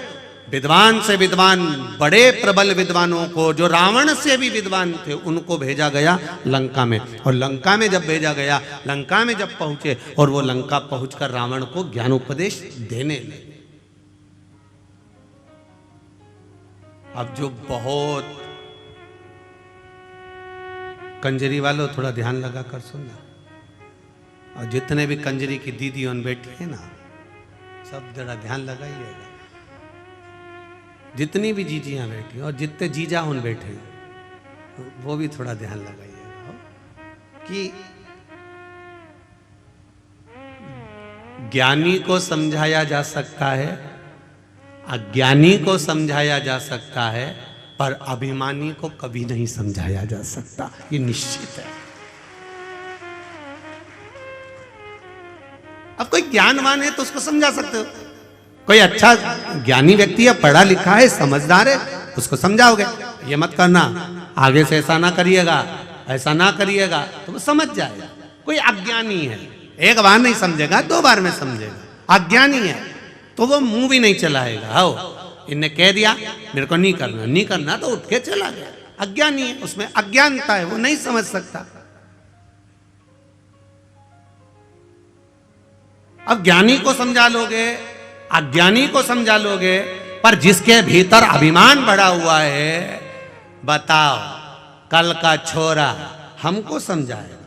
A: विद्वान से विद्वान, बड़े प्रबल विद्वानों को, जो रावण से भी विद्वान थे, उनको भेजा गया लंका में। और लंका में जब भेजा गया, लंका में जब पहुंचे और वो लंका पहुंचकर रावण को ज्ञानोपदेश देने लगे। अब जो बहुत कंजरी वालों, थोड़ा ध्यान लगा कर सुनना, और जितने भी कंजरी की दीदी उन बैठी है ना, सब जरा ध्यान लगाइएगा। जितनी भी जीजियां बैठी और जितने जीजा उन बैठे, वो भी थोड़ा ध्यान लगाइएगा कि ज्ञानी को समझाया जा सकता है, अज्ञानी को समझाया जा सकता है, पर अभिमानी को कभी नहीं समझाया जा सकता, ये निश्चित है। अब कोई ज्ञानवान है तो उसको समझा सकते हो, कोई अच्छा ज्ञानी व्यक्ति है, पढ़ा लिखा है, समझदार है, उसको समझाओगे ये मत करना, आगे से ऐसा ना करिएगा, ऐसा ना करिएगा, तो वो समझ जाएगा। कोई अज्ञानी है, एक बार नहीं समझेगा, 2 बार में समझेगा। अज्ञानी है तो वो मुंह भी नहीं चलाएगा। आओ, इनने कह दिया मेरे को नहीं करना, नहीं करना, तो उठ के चला गया। अज्ञानी है, उसमें अज्ञानता है, वो नहीं समझ सकता। अब ज्ञानी को समझा लोगे, अज्ञानी को समझा लोगे, पर जिसके भीतर अभिमान बढ़ा हुआ है, बताओ कल का छोरा हमको समझाएगा।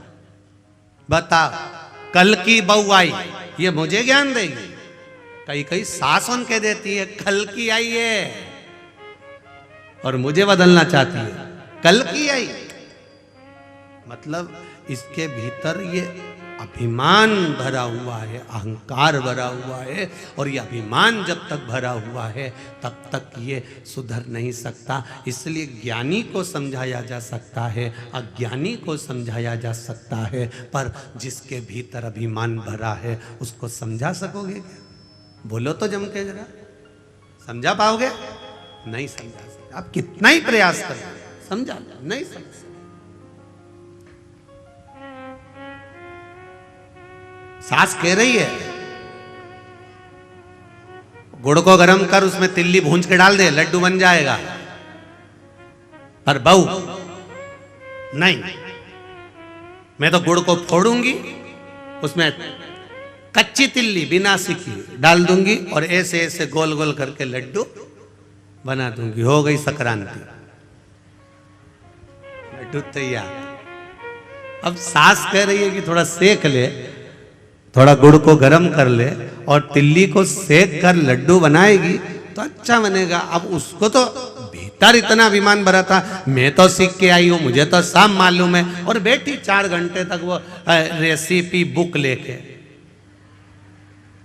A: बताओ कल की बहू आई, ये मुझे ज्ञान देगी। कई कई सास उन कह देती है कल की आई है, और मुझे बदलना चाहती है, कल की आई। मतलब इसके भीतर ये अभिमान भरा हुआ है, अहंकार भरा हुआ है, और ये अभिमान जब तक भरा हुआ है तब तक ये सुधर नहीं सकता। इसलिए ज्ञानी को समझाया जा सकता है, अज्ञानी को समझाया जा सकता है, पर जिसके भीतर अभिमान भरा है उसको समझा सकोगे क्या? बोलो तो जम के जरा, समझा पाओगे? नहीं समझा सकते। आप कितना ही प्रयास करो, समझा नहीं समझ सकते। सास कह रही है गुड़ को गर्म कर, उसमें तिल्ली भूंज के डाल दे, लड्डू बन जाएगा। पर बहू नहीं, मैं तो गुड़ को फोड़ूंगी, उसमें कच्ची तिल्ली बिना सीखी डाल दूंगी और ऐसे ऐसे गोल गोल करके लड्डू बना दूंगी। हो गई संक्रांति, लड्डू तैयार। अब सास कह रही है कि थोड़ा सेक ले, थोड़ा गुड़ को गर्म कर ले और तिल्ली को सेक कर लड्डू बनाएगी तो अच्छा बनेगा। अब उसको तो भीतर इतना अभिमान भरा था, मैं तो सीख के आई हूं, मुझे तो सब मालूम है, और बैठी 4 घंटे तक वो रेसिपी बुक लेके,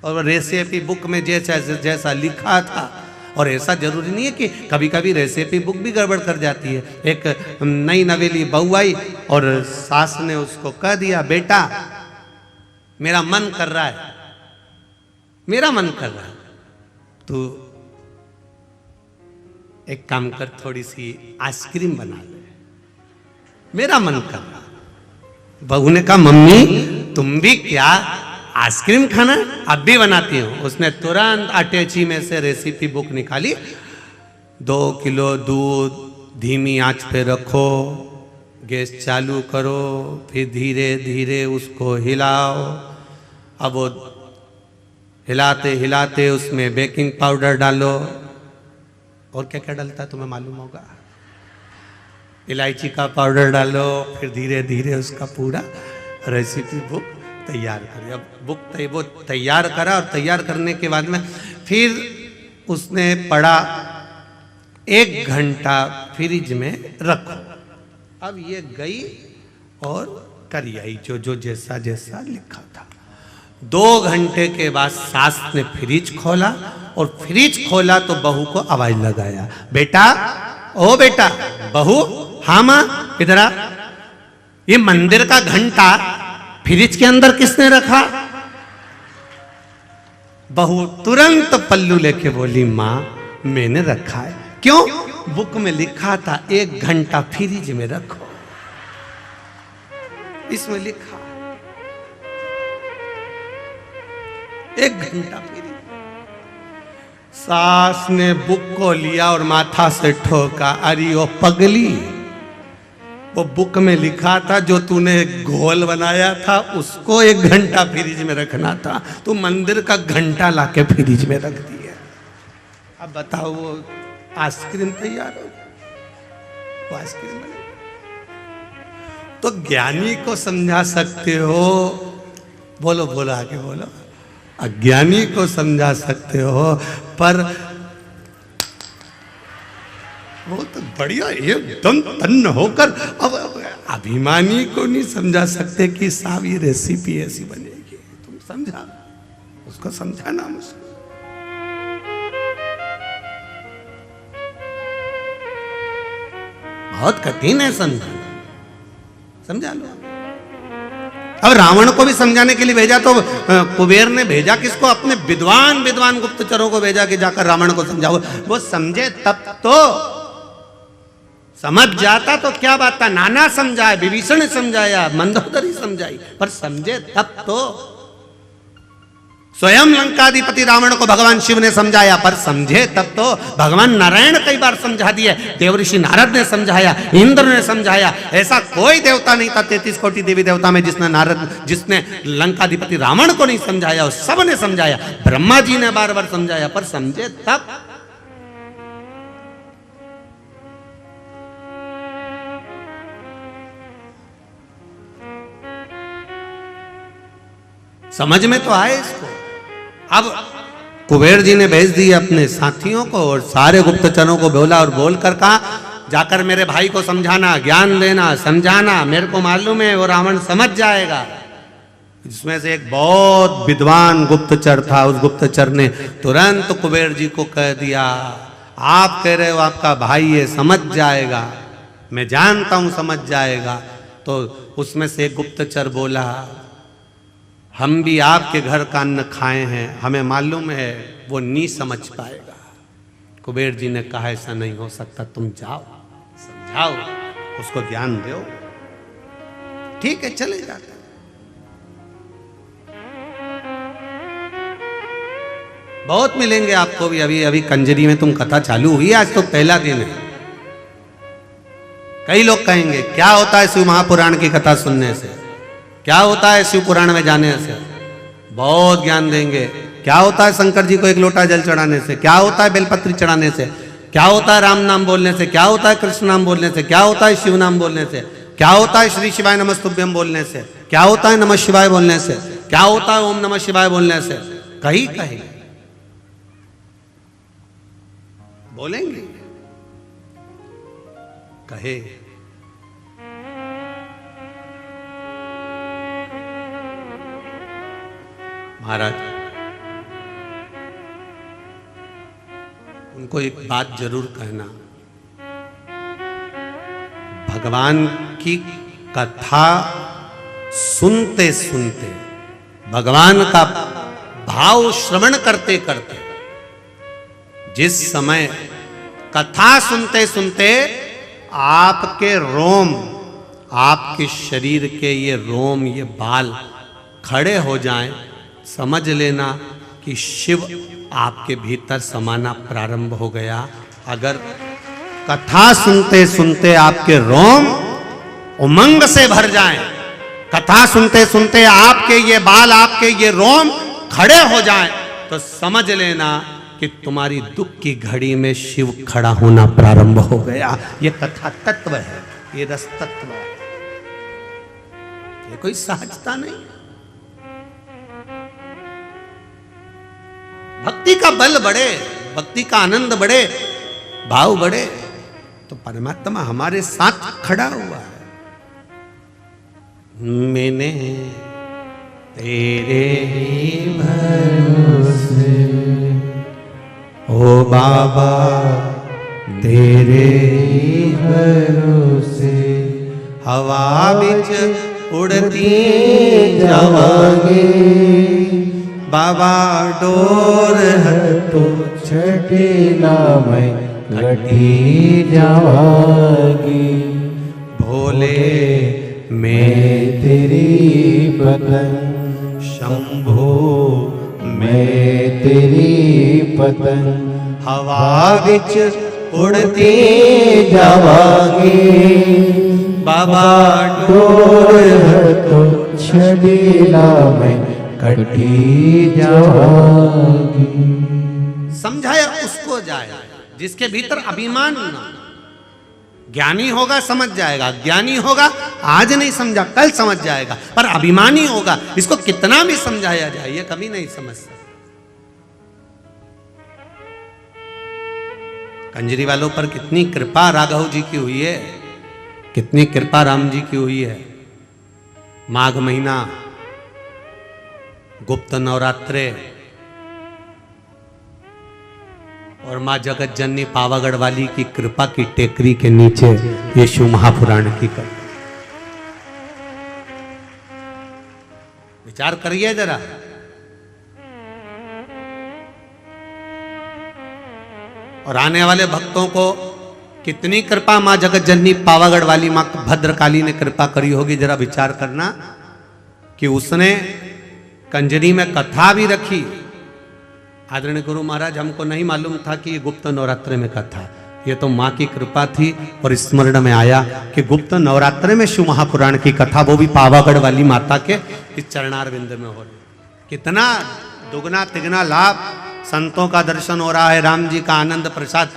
A: और रेसिपी बुक में जैसा लिखा था। और ऐसा जरूरी नहीं है कि कभी कभी रेसिपी बुक भी गड़बड़ कर जाती है। एक नई नवेली बहू आई और सास ने उसको कह दिया, बेटा मेरा मन कर रहा है, मेरा मन कर रहा है, तू एक काम कर, थोड़ी सी आइसक्रीम बना ले, मेरा मन कर रहा। बहू ने कहा, मम्मी तुम भी क्या आइसक्रीम खाना? अब भी बनाती हूँ। उसने तुरंत अटैची में से रेसिपी बुक निकाली, 2 किलो दूध धीमी आंच पे रखो, गैस चालू करो, फिर धीरे धीरे उसको हिलाओ। अब वो हिलाते हिलाते उसमें बेकिंग पाउडर डालो, और क्या क्या डलता है तुम्हें मालूम होगा, इलायची का पाउडर डालो, फिर धीरे धीरे उसका पूरा रेसिपी बुक तैयार करी। अब वो तैयार करा, और तैयार करने के बाद में फिर उसने पढ़ा 1 घंटा फ्रिज में रखो। अब ये गई और करी आई जो जैसा जैसा लिखा था। 2 घंटे के बाद सास ने फ्रिज खोला और फ्रिज खोला तो बहू को आवाज लगाया, बेटा, ओ बेटा, बहू, हाँ मां, इधर आ। ये मंदिर का घंटा फ्रिज के अंदर किसने रखा? बहू तुरंत पल्लू लेके बोली, मां मैंने रखा है। क्यों? बुक में लिखा था 1 घंटा फ्रिज में रखो, इसमें लिखा 1 घंटा फ्रिज। सास ने बुक को लिया और माथा से ठोका, अरे ओ पगली, वो बुक में लिखा था जो तूने घोल बनाया था उसको 1 घंटा फ्रिज में रखना था, तू मंदिर का घंटा लाके फ्रिज में रख दिया। अब बताओ, वो आइसक्रीम तैयार हो, वो आइसक्रीम बनेगी। तो ज्ञानी को समझा सकते हो, बोलो बोलो आगे बोलो, अज्ञानी को समझा सकते हो, पर वो तो बढ़िया एकदम तन्न होकर अब अभिमानी को नहीं समझा सकते कि साहब ये रेसिपी ऐसी बनेगी। तुम समझा, उसको समझाना मुश्किल। बहुत कठिन है समझाना, समझा लो। अब रावण को भी समझाने के लिए भेजा तो कुबेर ने भेजा किसको? अपने विद्वान विद्वान गुप्तचरों को भेजा कि जाकर रावण को समझाओ। वो समझे तब तो, समझ जाता तो क्या बात था। नाना समझाया, विभीषण ने समझाया, मंदोदरी समझाई, पर समझे तब तो। स्वयं लंकाधिपति रावण को भगवान शिव ने समझाया, पर समझे तब तो। भगवान नारायण कई बार समझा दिए, देवऋषि नारद ने समझाया, इंद्र ने समझाया। ऐसा कोई देवता नहीं था 33 कोटि देवी देवता में जिसने लंकाधिपति रावण को नहीं समझाया। सब ने समझाया, ब्रह्मा जी ने बार बार समझाया, पर समझे तब। समझ में तो आए इसको। अब कुबेर जी ने भेज दिए अपने साथियों को और सारे गुप्तचरों को बोला और बोलकर कहा, जाकर मेरे भाई को समझाना, ज्ञान देना, समझाना, मेरे को मालूम है वो रावण समझ जाएगा। जिसमें से एक बहुत विद्वान गुप्तचर था, उस गुप्तचर ने तुरंत कुबेर जी को कह दिया, आप कह रहे हो आपका भाई ये समझ जाएगा, मैं जानता हूं समझ जाएगा। तो उसमें से एक गुप्तचर बोला, हम भी आपके घर का अन्न खाए हैं, हमें मालूम है वो नहीं समझ पाएगा। कुबेर जी ने कहा, ऐसा नहीं हो सकता, तुम जाओ समझाओ, उसको ज्ञान दो। ठीक है, चले जाते। बहुत मिलेंगे आपको भी। अभी अभी कंजरी में तुम कथा चालू हुई, आज तो पहला दिन है। कई लोग कहेंगे क्या होता है शिव महापुराण की कथा सुनने से, क्या होता है शिव पुराण में जाने से। बहुत ज्ञान देंगे। क्या होता है शंकर जी को 1 लोटा जल चढ़ाने से, क्या होता है बेलपत्री चढ़ाने से, क्या होता है राम नाम बोलने से, क्या होता है कृष्ण नाम बोलने से, क्या होता है शिव नाम बोलने से, क्या होता है श्री शिवाय नमस्तुभ्यम बोलने से, क्या होता है नमः शिवाय बोलने से, क्या होता है ओम नमः शिवाय बोलने से। कहीं कहीं बोलेंगे, कहे महाराज उनको एक बात जरूर कहना, भगवान की कथा सुनते सुनते, भगवान का भाव श्रवण करते करते, जिस समय कथा सुनते सुनते आपके रोम, आपके शरीर के ये रोम, ये बाल खड़े हो जाएं, समझ लेना कि शिव आपके भीतर समाना प्रारंभ हो गया। अगर कथा सुनते सुनते आपके रोम उमंग से भर जाएं, कथा सुनते सुनते आपके ये बाल, आपके ये रोम खड़े हो जाएं, तो समझ लेना कि तुम्हारी दुख की घड़ी में शिव खड़ा होना प्रारंभ हो गया। ये कथा तत्व है, ये रस तत्व है, ये कोई सहजता नहीं। भक्ति का बल बढ़े, भक्ति का आनंद बढ़े, भाव बढ़े, तो परमात्मा हमारे साथ खड़ा हुआ है। मैंने तेरे ही भरोसे, ओ बाबा तेरे ही भरोसे, हवा बिच उड़ती जावांगे, बाबा डोर हटो
B: छठीला मैं कटी जावांगी,
A: भोले
B: मैं तेरी पतंग,
A: शंभो
B: मैं तेरी पतंग,
A: हवा बिच उड़ती
B: जावांगी,
A: बाबा
B: डोर हटो छठीला मैं कटी जावांगी।
A: समझाया उसको जाए जिसके भीतर अभिमान ना। ज्ञानी होगा समझ जाएगा, ज्ञानी होगा आज नहीं समझा कल समझ जाएगा, पर अभिमानी होगा इसको कितना भी समझाया जाए ये कभी नहीं समझ सकता। कंजरी वालों पर कितनी कृपा राघव जी की हुई है, कितनी कृपा राम जी की हुई है। माघ महीना, गुप्त नवरात्रे और मां जगत जननी पावागढ़ वाली की कृपा की टेकरी के नीचे ये शिव महापुराण की कथा। विचार करिए जरा। और आने वाले भक्तों को कितनी कृपा मां जगत जननी पावागढ़ वाली मां भद्रकाली ने कृपा करी होगी। जरा विचार करना कि उसने कंजरी में कथा भी रखी। आदरणीय गुरु महाराज हमको नहीं मालूम था कि ये गुप्त नवरात्रे में कथा, ये तो माँ की कृपा थी और स्मरण में आया कि गुप्त नवरात्रे में शिव महापुराण की कथा, वो भी पावागढ़ वाली माता के इस चरणारविंद में हो रही। कितना दुगना तिगना लाभ, संतों का दर्शन हो रहा है, राम जी का आनंद प्रसाद,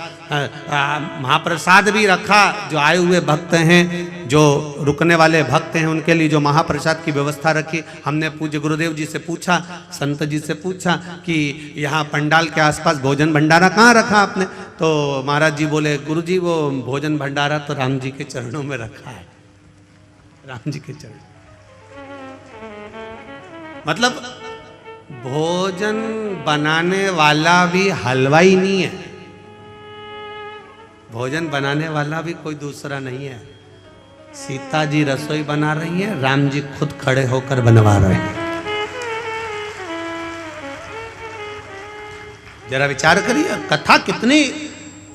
A: महाप्रसाद भी रखा। जो आए हुए भक्त हैं, जो रुकने वाले भक्त हैं, उनके लिए जो महाप्रसाद की व्यवस्था रखी। हमने पूज्य गुरुदेव जी से पूछा, संत जी से पूछा कि यहाँ पंडाल के आसपास भोजन भंडारा कहाँ रखा आपने? तो महाराज जी बोले, गुरुजी वो भोजन भंडारा तो राम जी के चरणों में रखा है, राम जी के चरण। मतलब भोजन बनाने वाला भी हलवाई नहीं है, भोजन बनाने वाला भी कोई दूसरा नहीं है। सीता जी रसोई बना रही है, राम जी खुद खड़े होकर बनवा रहे हैं। जरा विचार करिए, कथा कितनी,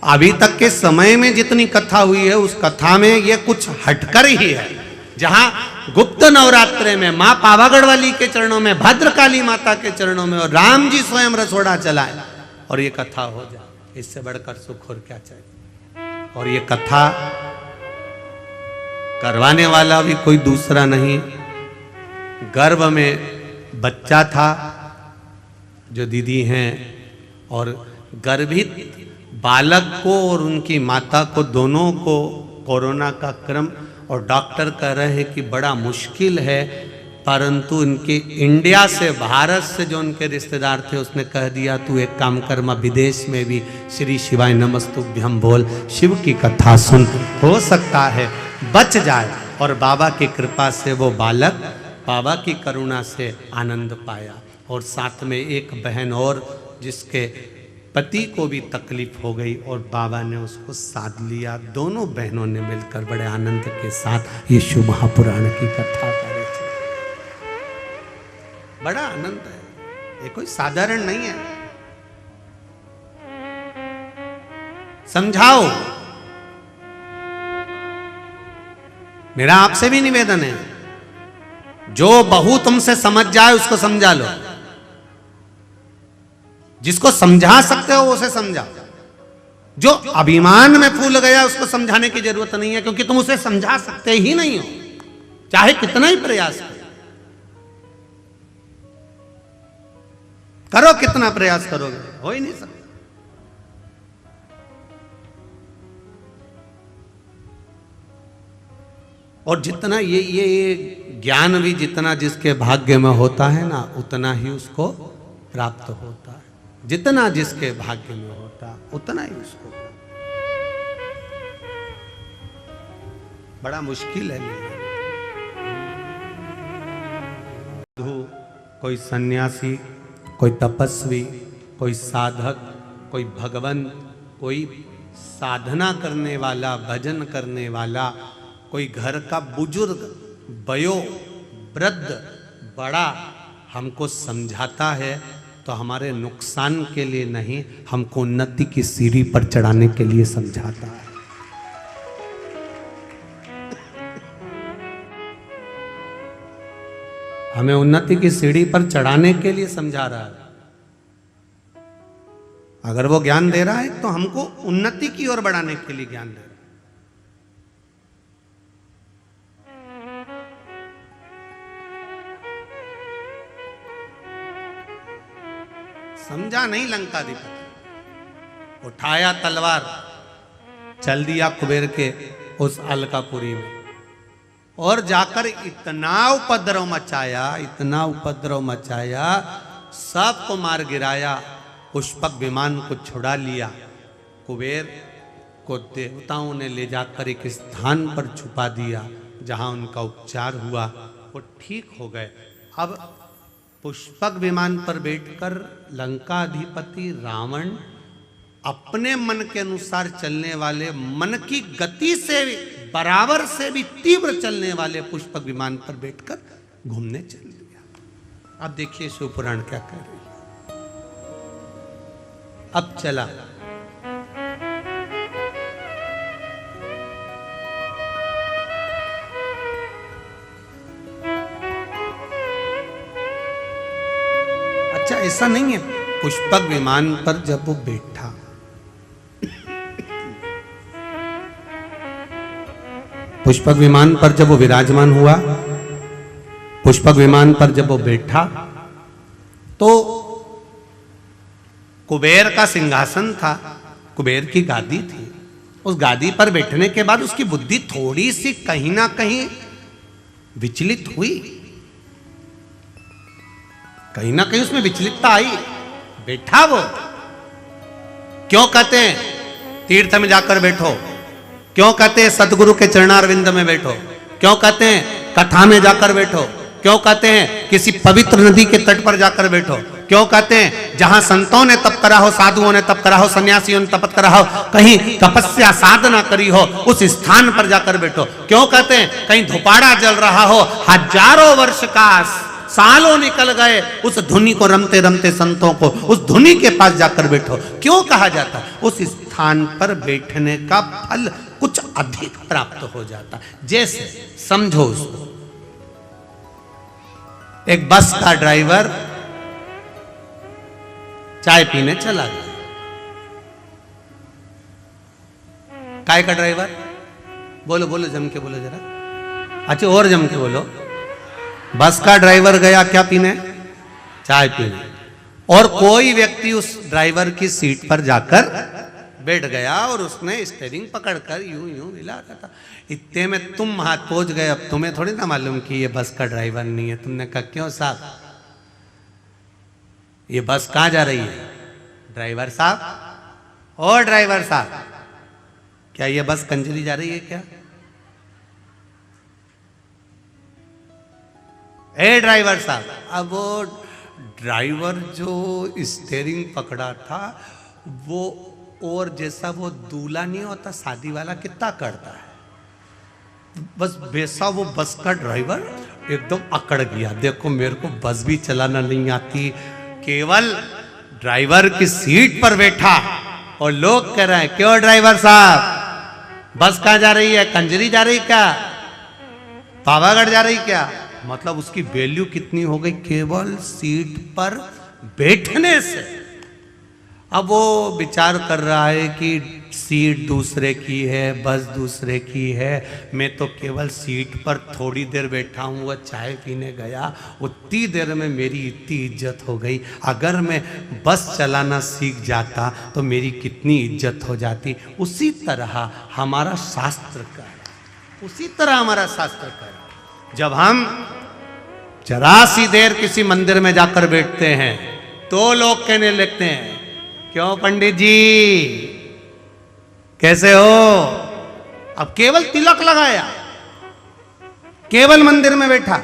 A: अभी तक के समय में जितनी कथा हुई है उस कथा में ये कुछ हटकर ही है। जहां गुप्त नवरात्रे में मां पावागढ़ वाली के चरणों में, भद्रकाली माता के चरणों में और राम जी स्वयं रसोड़ा चलाए और ये कथा हो जाए, इससे बढ़कर सुख और क्या चाहिए। और ये कथा करवाने वाला भी कोई दूसरा नहीं, गर्भ में बच्चा था जो दीदी हैं, और गर्भित बालक को और उनकी माता को दोनों को कोरोना का क्रम, और डॉक्टर कह रहे हैं कि बड़ा मुश्किल है, परंतु इनके इंडिया से, भारत से जो उनके रिश्तेदार थे उसने कह दिया तू एक काम कर, मैं विदेश में भी श्री शिवाय नमस्तुभ्यं बोल, शिव की कथा सुन, हो सकता है बच जाए। और बाबा की कृपा से वो बालक बाबा की करुणा से आनंद पाया। और साथ में एक बहन और जिसके पति को भी तकलीफ हो गई और बाबा ने उसको साध लिया। दोनों बहनों ने मिलकर बड़े आनंद के साथ ये शिव महापुराण की कथा करे थे। बड़ा आनंद है, ये कोई साधारण नहीं है। समझाओ, मेरा आपसे भी निवेदन है, जो बहू तुमसे समझ जाए उसको समझा लो, जिसको समझा सकते हो उसे समझाओ। जो अभिमान में फूल गया उसको समझाने की जरूरत नहीं है, क्योंकि तुम उसे समझा सकते ही नहीं हो, चाहे कितना ही प्रयास करो, कितना प्रयास करोगे, हो ही नहीं सकता। और जितना ये ज्ञान भी जितना जिसके भाग्य में होता है ना, उतना ही उसको प्राप्त होता है। जितना जिसके भाग्य में होता उतना ही उसको। बड़ा मुश्किल है। कोई सन्यासी, कोई तपस्वी, कोई साधक, कोई भगवंत, कोई साधना करने वाला, भजन करने वाला, कोई घर का बुजुर्ग, वयो वृद्ध, बड़ा हमको समझाता है तो हमारे नुकसान के लिए नहीं, हमको उन्नति की सीढ़ी पर चढ़ाने के लिए समझाता है। हमें उन्नति की सीढ़ी पर चढ़ाने के लिए समझा रहा है। अगर वो ज्ञान दे रहा है तो हमको उन्नति की ओर बढ़ाने के लिए ज्ञान दे रहा है। समझा नहीं लंकाधिपति, उठाया तलवार, चल दिया कुबेर के उस अलकापुरी में और जाकर इतना उपद्रव मचाया, इतना उपद्रव मचाया, सबको मार गिराया, पुष्पक विमान को छुड़ा लिया। कुबेर को देवताओं ने ले जाकर एक स्थान पर छुपा दिया जहां उनका उपचार हुआ, वो ठीक हो गए। अब पुष्पक विमान पर बैठकर लंकाधिपति रावण अपने मन के अनुसार चलने वाले, मन की गति से बराबर से भी तीव्र चलने वाले पुष्पक विमान पर बैठकर घूमने चल दिया। अब देखिए शिवपुराण क्या कह रही है। अब चला अच्छा, ऐसा नहीं है। पुष्पक विमान पर जब वो बैठा, पुष्पक विमान पर जब वो विराजमान हुआ, पुष्पक विमान पर जब वो बैठा तो कुबेर का सिंहासन था, कुबेर की गादी थी। उस गादी पर बैठने के बाद उसकी बुद्धि थोड़ी सी कहीं ना कहीं विचलित हुई, कहीं ना कहीं उसमें विचलितता आई। बैठा वो, क्यों कहते हैं तीर्थ में जाकर बैठो, क्यों कहते हैं सतगुरु के चरणारविंद में बैठो, क्यों कहते हैं कथा में जाकर बैठो, क्यों कहते हैं किसी पवित्र नदी के तट पर जाकर बैठो, क्यों कहते हैं जहां संतों ने तप करा हो, साधुओं ने तप करा हो, सन्यासियों ने तप करा हो, कहीं तपस्या साधना करी हो, उस स्थान पर जाकर बैठो। क्यों कहते हैं कहीं धुपाड़ा जल रहा हो, हजारों वर्ष का, सालों निकल गए, उस धुनी को रमते रमते संतों को उस धुनी के पास जाकर बैठो। क्यों कहा जाता? उस स्थान पर बैठने का फल कुछ अधिक प्राप्त हो जाता। जैसे समझो उसको, एक बस का ड्राइवर चाय पीने चला गया। काय का ड्राइवर? बोलो बोलो, जम के बोलो जरा। अच्छा और जम के बोलो। बस का ड्राइवर गया क्या पीने? चाय पीने। और कोई व्यक्ति उस ड्राइवर की सीट पर जाकर बैठ गया और उसने स्टीयरिंग पकड़कर यूं यूं हिला रहा था। इतने में तुम हाथ पहुंच गए। अब तुम्हें थोड़ी ना मालूम कि ये बस का ड्राइवर नहीं है। तुमने कहा क्यों साहब, ये बस कहां जा रही है? ड्राइवर साहब, और ड्राइवर साहब, क्या ये बस कंजरी जा रही है क्या? ए ड्राइवर साहब। अब वो ड्राइवर जो स्टीयरिंग पकड़ा था वो, और जैसा वो दूल्हा नहीं होता शादी वाला कितना करता है, बस वैसा वो बस का ड्राइवर एकदम अकड़ गया। देखो मेरे को बस भी चलाना नहीं आती, केवल ड्राइवर की सीट पर बैठा और लोग कह रहे हैं क्यों ड्राइवर साहब, बस कहां जा रही है? कंजरी जा रही क्या? पावागढ़ जा रही क्या? मतलब उसकी वैल्यू कितनी हो गई केवल सीट पर बैठने से। अब वो विचार कर रहा है कि सीट दूसरे की है, बस दूसरे की है, मैं तो केवल सीट पर थोड़ी देर बैठा हूँ। वह चाय पीने गया, उतनी देर में मेरी इतनी इज्जत हो गई। अगर मैं बस चलाना सीख जाता तो मेरी कितनी इज्जत हो जाती। उसी तरह हमारा शास्त्र का है, उसी तरह हमारा शास्त्र का है। जब हम जरा सी देर किसी मंदिर में जाकर बैठते हैं तो लोग कहने लगते हैं क्यों पंडित जी कैसे हो? अब केवल तिलक लगाया, केवल मंदिर में बैठा,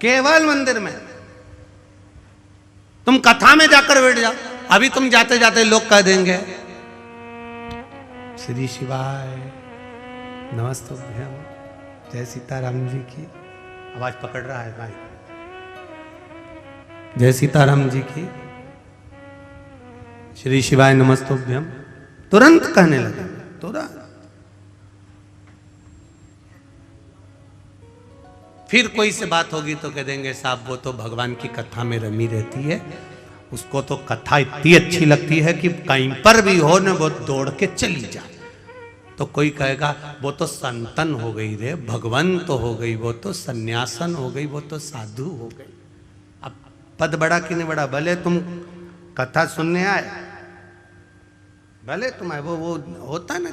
A: केवल मंदिर में। तुम कथा में जाकर बैठ जाओ, अभी तुम जाते जाते लोग कह देंगे श्री शिवाय नमस्तुभ्यम, जय सीताराम जी की। आवाज पकड़ रहा है भाई, जय सीताराम जी की, श्री शिवाय नमस्तुभ्यम, तुरंत कहने लगे, तुरंत। फिर कोई से बात होगी तो कह देंगे साहब वो तो भगवान की कथा में रमी रहती है, उसको तो कथा इतनी अच्छी लगती है कि कहीं पर भी हो न वो दौड़ के चली जाए। तो कोई कहेगा वो तो संतन हो गई रे, भगवान तो हो गई, वो तो सन्यासन हो गई, वो तो साधु हो गई। अब पद बड़ा कि नहीं बड़ा, भले तुम कथा सुनने आए, भले तुम आए, वो होता ना,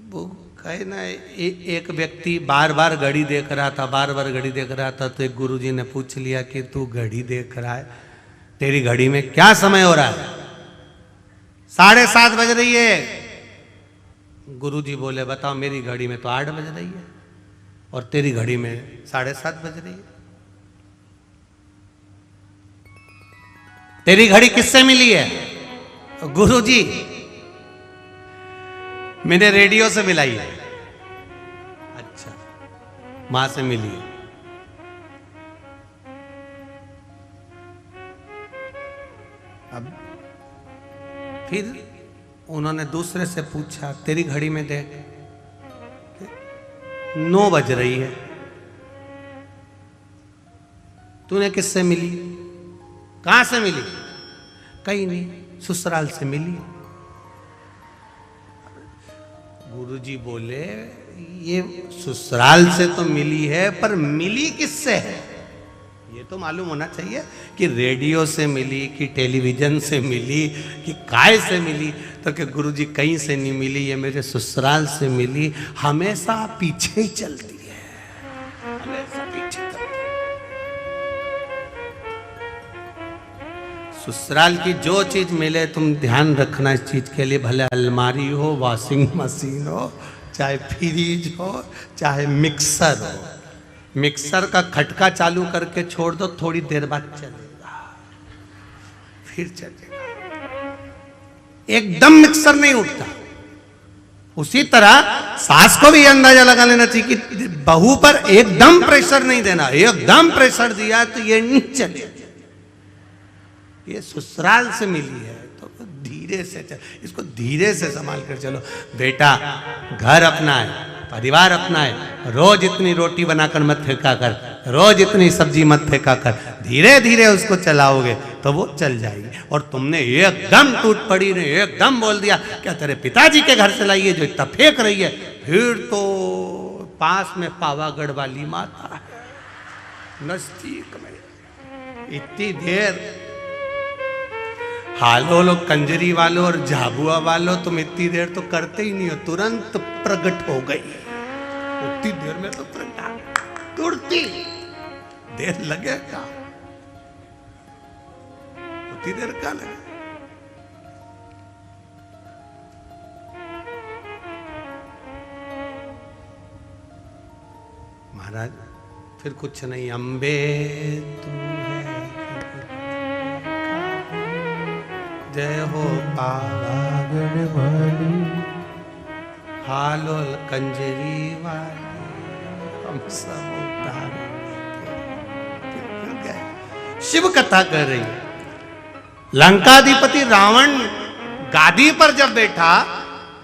A: वो कहे ना, एक व्यक्ति बार बार घड़ी देख रहा था, बार बार घड़ी देख रहा था, तो एक गुरुजी ने पूछ लिया कि तू घड़ी देख रहा है, तेरी घड़ी में क्या समय हो रहा है? 7:30 बज रही है। गुरुजी बोले बताओ, मेरी घड़ी में तो 8 बज रही है और तेरी घड़ी में 7:30 बज रही है। तेरी घड़ी किससे मिली है? गुरुजी मैंने रेडियो से मिलाई है। अच्छा, मां से मिली है। अब फिर उन्होंने दूसरे से पूछा, तेरी घड़ी में देख 9 बज रही है, तूने किससे मिली? कहां से मिली? कहीं नहीं, ससुराल से मिली। गुरुजी बोले ये ससुराल से तो मिली है, पर मिली किससे है ये तो मालूम होना चाहिए, कि रेडियो से मिली, कि टेलीविजन से मिली, कि काय से मिली। तो कि गुरुजी कहीं से नहीं मिली, ये मेरे ससुराल से मिली। हमेशा पीछे ही चलती है, हमेशा पीछे चलती है। ससुराल की जो चीज मिले तुम ध्यान रखना इस चीज के लिए, भले अलमारी हो, वॉशिंग मशीन हो, चाहे फ्रिज हो, चाहे मिक्सर हो। मिक्सर का खटका चालू करके छोड़ दो, थोड़ी देर बाद चलेगा, फिर चलेगा, एकदम मिक्सर नहीं उठता। उसी तरह सास को भी अंदाजा लगा लेना चाहिए कि बहू पर एकदम प्रेशर नहीं देना, एकदम प्रेशर दिया तो ये नहीं चले। ये ससुराल से मिली है तो धीरे से चल, इसको धीरे से संभाल कर चलो। बेटा घर अपना है, परिवार अपना है, रोज इतनी रोटी बनाकर मत फेंका कर, रोज इतनी सब्जी मत फेंका कर, धीरे धीरे उसको चलाओगे तो वो चल जाएगी। और तुमने एकदम टूट पड़ी ने एकदम बोल दिया क्या तेरे पिताजी के घर से लाइए जो इतना फेंक रही है, फिर तो पास में पावागढ़ वाली माता है, नजदीक में। इतनी देर हालो लो कंजरी वालों और झाबुआ वालों, तुम इतनी देर तो करते ही नहीं हो, तुरंत प्रकट हो गई। उतनी देर में तो प्रकट, तुरती देर लगेगा, उतनी देर का लगे। महाराज फिर कुछ नहीं, अम्बे तू है, जय हो पावागढ़ वाली, हालोल कंजरी वाली, हम सब उतार गए। शिव कथा कर रही है। लंकाधिपति रावण गादी पर जब बैठा,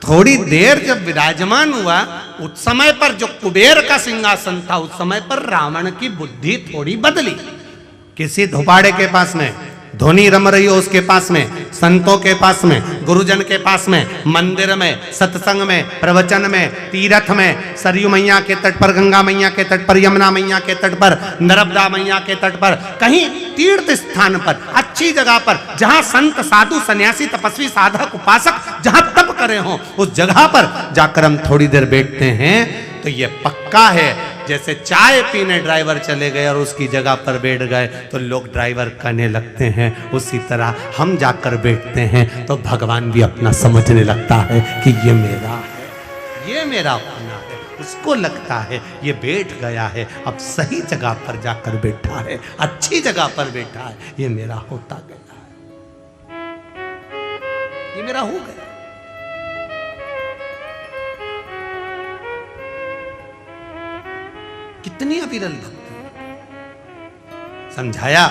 A: थोड़ी देर जब विराजमान हुआ, उस समय पर जो कुबेर का सिंहासन था, उस समय पर रावण की बुद्धि थोड़ी बदली। किसी धोपाड़े के पास में धोनी रम रही हो, उसके पास में, संतों के पास में, गुरुजन के पास में, मंदिर में, सत्संग में, प्रवचन में, तीर्थ में, सरयू मैया के तट पर, गंगा मैया के तट पर, यमुना मैया के तट पर, नर्मदा मैया के तट पर, कहीं तीर्थ स्थान पर, अच्छी जगह पर, जहां संत साधु सन्यासी तपस्वी साधक उपासक जहां तप करे हो, उस जगह पर जाकर हम थोड़ी देर बैठते हैं तो ये पक्का है। जैसे चाय पीने ड्राइवर चले गए और उसकी जगह पर बैठ गए तो लोग ड्राइवर कहने लगते हैं, उसी तरह हम जाकर बैठते हैं तो भगवान भी अपना समझने लगता है कि ये मेरा है, ये मेरा अपना है। इसको लगता है ये बैठ गया है, अब सही जगह पर जाकर बैठा है, अच्छी जगह पर बैठा है, ये मेरा होता गया है, ये मेरा हो गया। कितनी अविरल भक्ति। समझाया,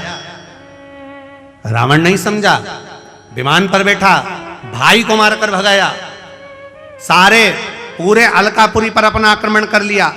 A: रावण नहीं समझा, विमान पर बैठा, भाई को मारकर भगाया, सारे पूरे अलकापुरी पर अपना आक्रमण कर लिया।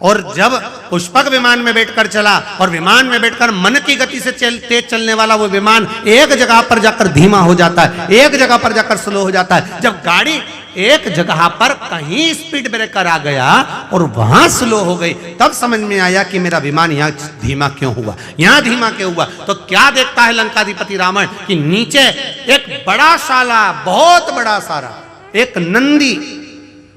A: और जब पुष्पक विमान में बैठकर चला और विमान में बैठकर मन की गति से तेज चलने वाला वो विमान एक जगह पर जाकर धीमा हो जाता है, एक जगह पर जाकर स्लो हो जाता है। जब गाड़ी एक जगह पर कहीं स्पीड ब्रेकर आ गया और वहां स्लो हो गई, तब समझ में आया कि मेरा विमान यहाँ धीमा क्यों हुआ, यहाँ धीमा क्यों हुआ। तो क्या देखता है लंकाधिपति रावण कि नीचे एक बड़ा साला, बहुत बड़ा सारा एक नंदी,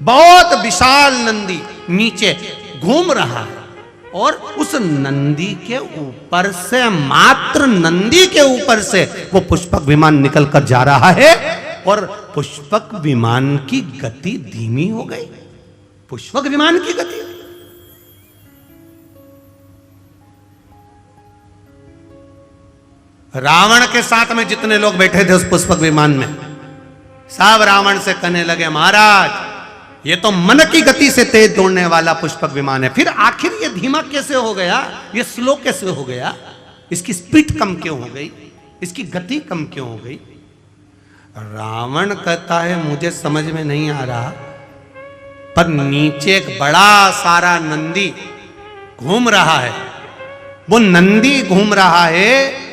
A: बहुत विशाल नंदी नीचे घूम रहा है और उस नंदी के ऊपर से, मात्र नंदी के ऊपर से वो पुष्पक विमान निकल कर जा रहा है और पुष्पक विमान की गति धीमी हो गई। पुष्पक विमान की गति, रावण के साथ में जितने लोग बैठे थे उस पुष्पक विमान में, सब रावण से कहने लगे, महाराज ये तो मन की गति से तेज दौड़ने वाला पुष्पक विमान है, फिर आखिर ये धीमा कैसे हो गया, ये स्लो कैसे हो गया, इसकी स्पीड कम क्यों हो गई, इसकी गति कम क्यों हो गई। रावण कहता है मुझे समझ में नहीं आ रहा, पर नीचे एक बड़ा सारा नंदी घूम रहा है, वो नंदी घूम रहा है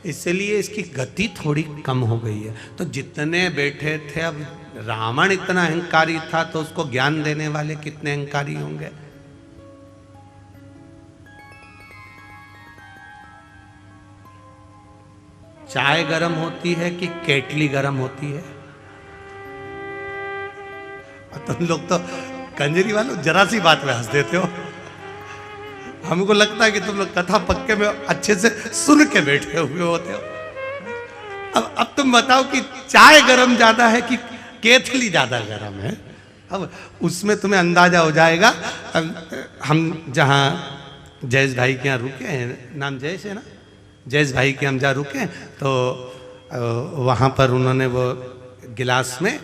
A: इसलिए इसकी गति थोड़ी कम हो गई है। तो जितने बैठे थे, अब रावण इतना अहंकारी था तो उसको ज्ञान देने वाले कितने अहंकारी होंगे। चाय गरम होती है कि केटली गरम होती है? तुम लोग तो कंजरी वालों जरा सी बात में हंस देते हो, हमको लगता है कि तुम लोग कथा पक्के में अच्छे से सुन के बैठे हुए होते हो। अब तुम बताओ कि चाय गरम ज्यादा है कि केतली ज्यादा गरम है? अब उसमें तुम्हें अंदाजा हो जाएगा। हम जहाँ जयेश भाई के यहाँ रुके हैं, नाम जयेश है ना, जयेश भाई के हम जहाँ रुके तो वहाँ पर उन्होंने वो गिलास में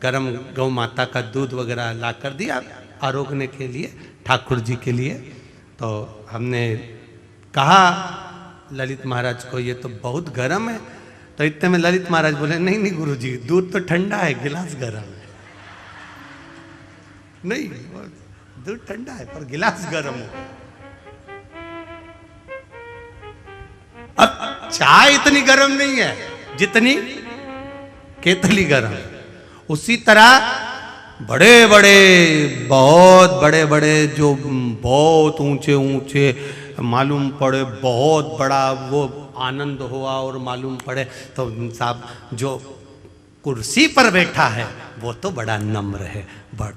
A: गरम गौ माता का दूध वगैरह ला कर दिया आरोगने के लिए, ठाकुर जी के लिए। तो हमने कहा ललित महाराज को ये तो बहुत गर्म है, तो इतने में ललित महाराज बोले नहीं नहीं गुरुजी, दूध तो ठंडा है, गिलास गर्म है। नहीं, दूध ठंडा है पर गिलास गर्म है। अब चाय इतनी गर्म नहीं है जितनी केतली गर्म है। उसी तरह बड़े बड़े, बहुत बड़े बड़े, जो बहुत ऊंचे ऊंचे मालूम पड़े, बहुत बड़ा वो आनंद हुआ और मालूम पड़े, तो साहब जो कुर्सी पर बैठा है वो तो बड़ा नम्र है,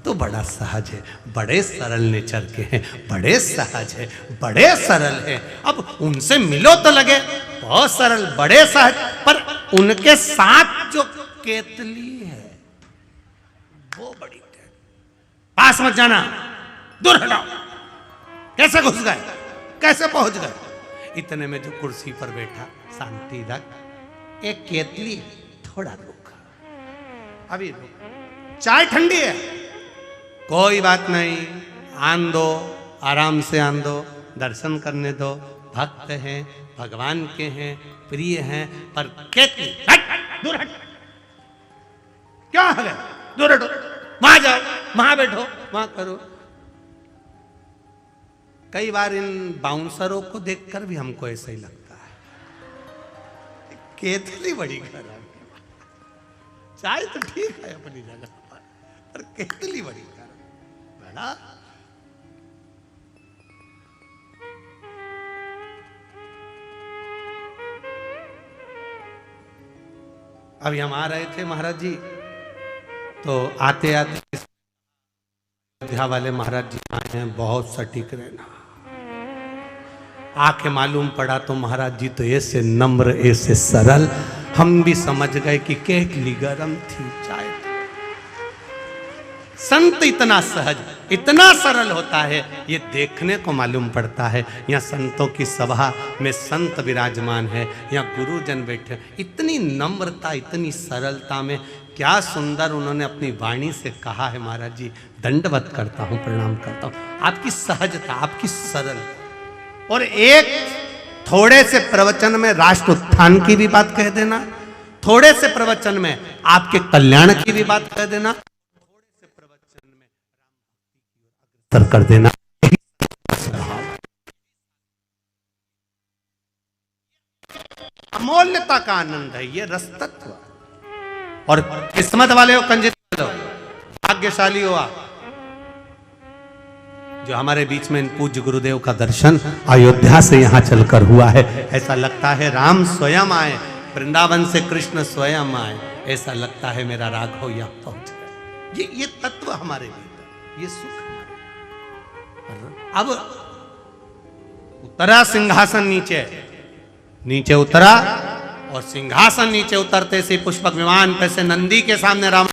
A: तो बड़ा सहज है, बड़े सरल नेचर के हैं, बड़े सहज है, बड़े सरल है। अब उनसे मिलो तो लगे बहुत सरल, बड़े सहज, पर उनके साथ जो केतली है वो बड़ी पास मत जाना, दूर हटाओ, कैसे घुस गए, कैसे पहुंच गए। इतने में जो कुर्सी पर बैठा शांति रख, एक केतली, थोड़ा रुक, अभी रुक, चाय ठंडी है, कोई बात नहीं, आन दो, आराम से आन दो, दर्शन करने दो, भक्त हैं, भगवान के हैं, प्रिय हैं, पर केतली हट, दूर हट, क्या है, दूर हटो, वहां जाओ, वहां बैठो, वहां करो। कई बार इन बाउंसरों को देखकर भी हमको ऐसा ही लगता है, केतली बड़ी खराब, चाय तो ठीक है अपनी जगह पर केतली बड़ी खराब, बड़ा। अभी हम आ रहे थे महाराज जी, तो आते आते अयोध्या वाले महाराज जी आए हैं, बहुत सटीक रहना। आके मालूम पड़ा तो महाराज जी तो ऐसे नम्र, ऐसे सरल, हम भी समझ गए कि केतली गरम थी, चाय संत इतना सहज, इतना सरल होता है, ये देखने को मालूम पड़ता है। यहाँ संतों की सभा में संत विराजमान है, यहाँ गुरुजन बैठे, इतनी नम्रता, इतनी सरलता में, क्या सुंदर उन्होंने अपनी वाणी से कहा है। महाराज जी दंडवत करता हूँ, प्रणाम करता हूँ। आपकी सहजता, आपकी सरल, और एक थोड़े से प्रवचन में राष्ट्र उत्थान की भी बात कह देना, थोड़े से प्रवचन में आपके कल्याण की भी बात कह देना, थोड़े से प्रवचन में अग्रसर कर देना। अमूल्यता का आनंद है ये रसतत्व। और किस्मत वाले हो, कंजित वाले हो, भाग्यशाली हो आप, जो हमारे बीच में इन पूज्य गुरुदेव का दर्शन अयोध्या से यहाँ चलकर हुआ है। ऐसा लगता है राम स्वयं आए, वृंदावन से कृष्ण स्वयं आए, ऐसा लगता है मेरा राघव यहाँ पहुंच गए। ये तत्व हमारे भीतर, ये सुख हमारे। अब उतरा सिंहासन नीचे, नीचे उतरा, और सिंहासन नीचे उतरते से पुष्पक विमान पे से नंदी के सामने राम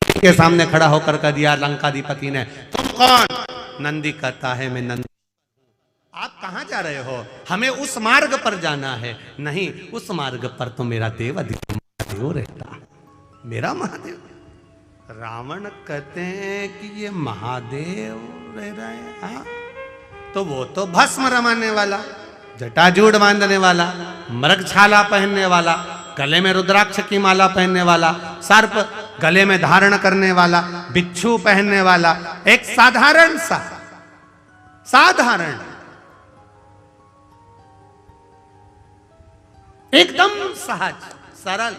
A: के सामने खड़ा होकर कह दिया लंकाधिपति ने, तुम कौन? नंदी कहता है मैं नंदी। आप कहां जा रहे हो? हमें उस मार्ग पर जाना है। नहीं, उस मार्ग पर तो मेरा देव महादेव रहता है, मेरा महादेव। रावण कहते हैं कि ये महादेव रह रहे हैं। हाँ, तो वो तो भस्म रमाने वाला, जटाजूड़ बांधने वाला, मृगछाला पहनने वाला, गले में रुद्राक्ष की माला पहनने वाला, सर्प गले में धारण करने वाला, बिच्छू पहनने वाला, एक साधारण सा, साधारण, एकदम सहज सरल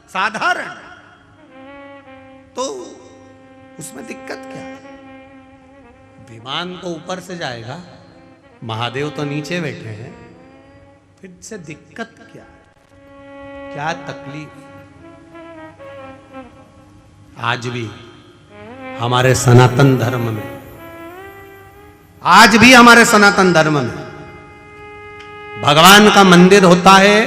A: साधारण, तो उसमें दिक्कत क्या है? विमान तो ऊपर से जाएगा, महादेव तो नीचे बैठे हैं, फिर से दिक्कत क्या, क्या तकलीफ? आज भी हमारे सनातन धर्म में, आज भी हमारे सनातन धर्म में भगवान का मंदिर होता है,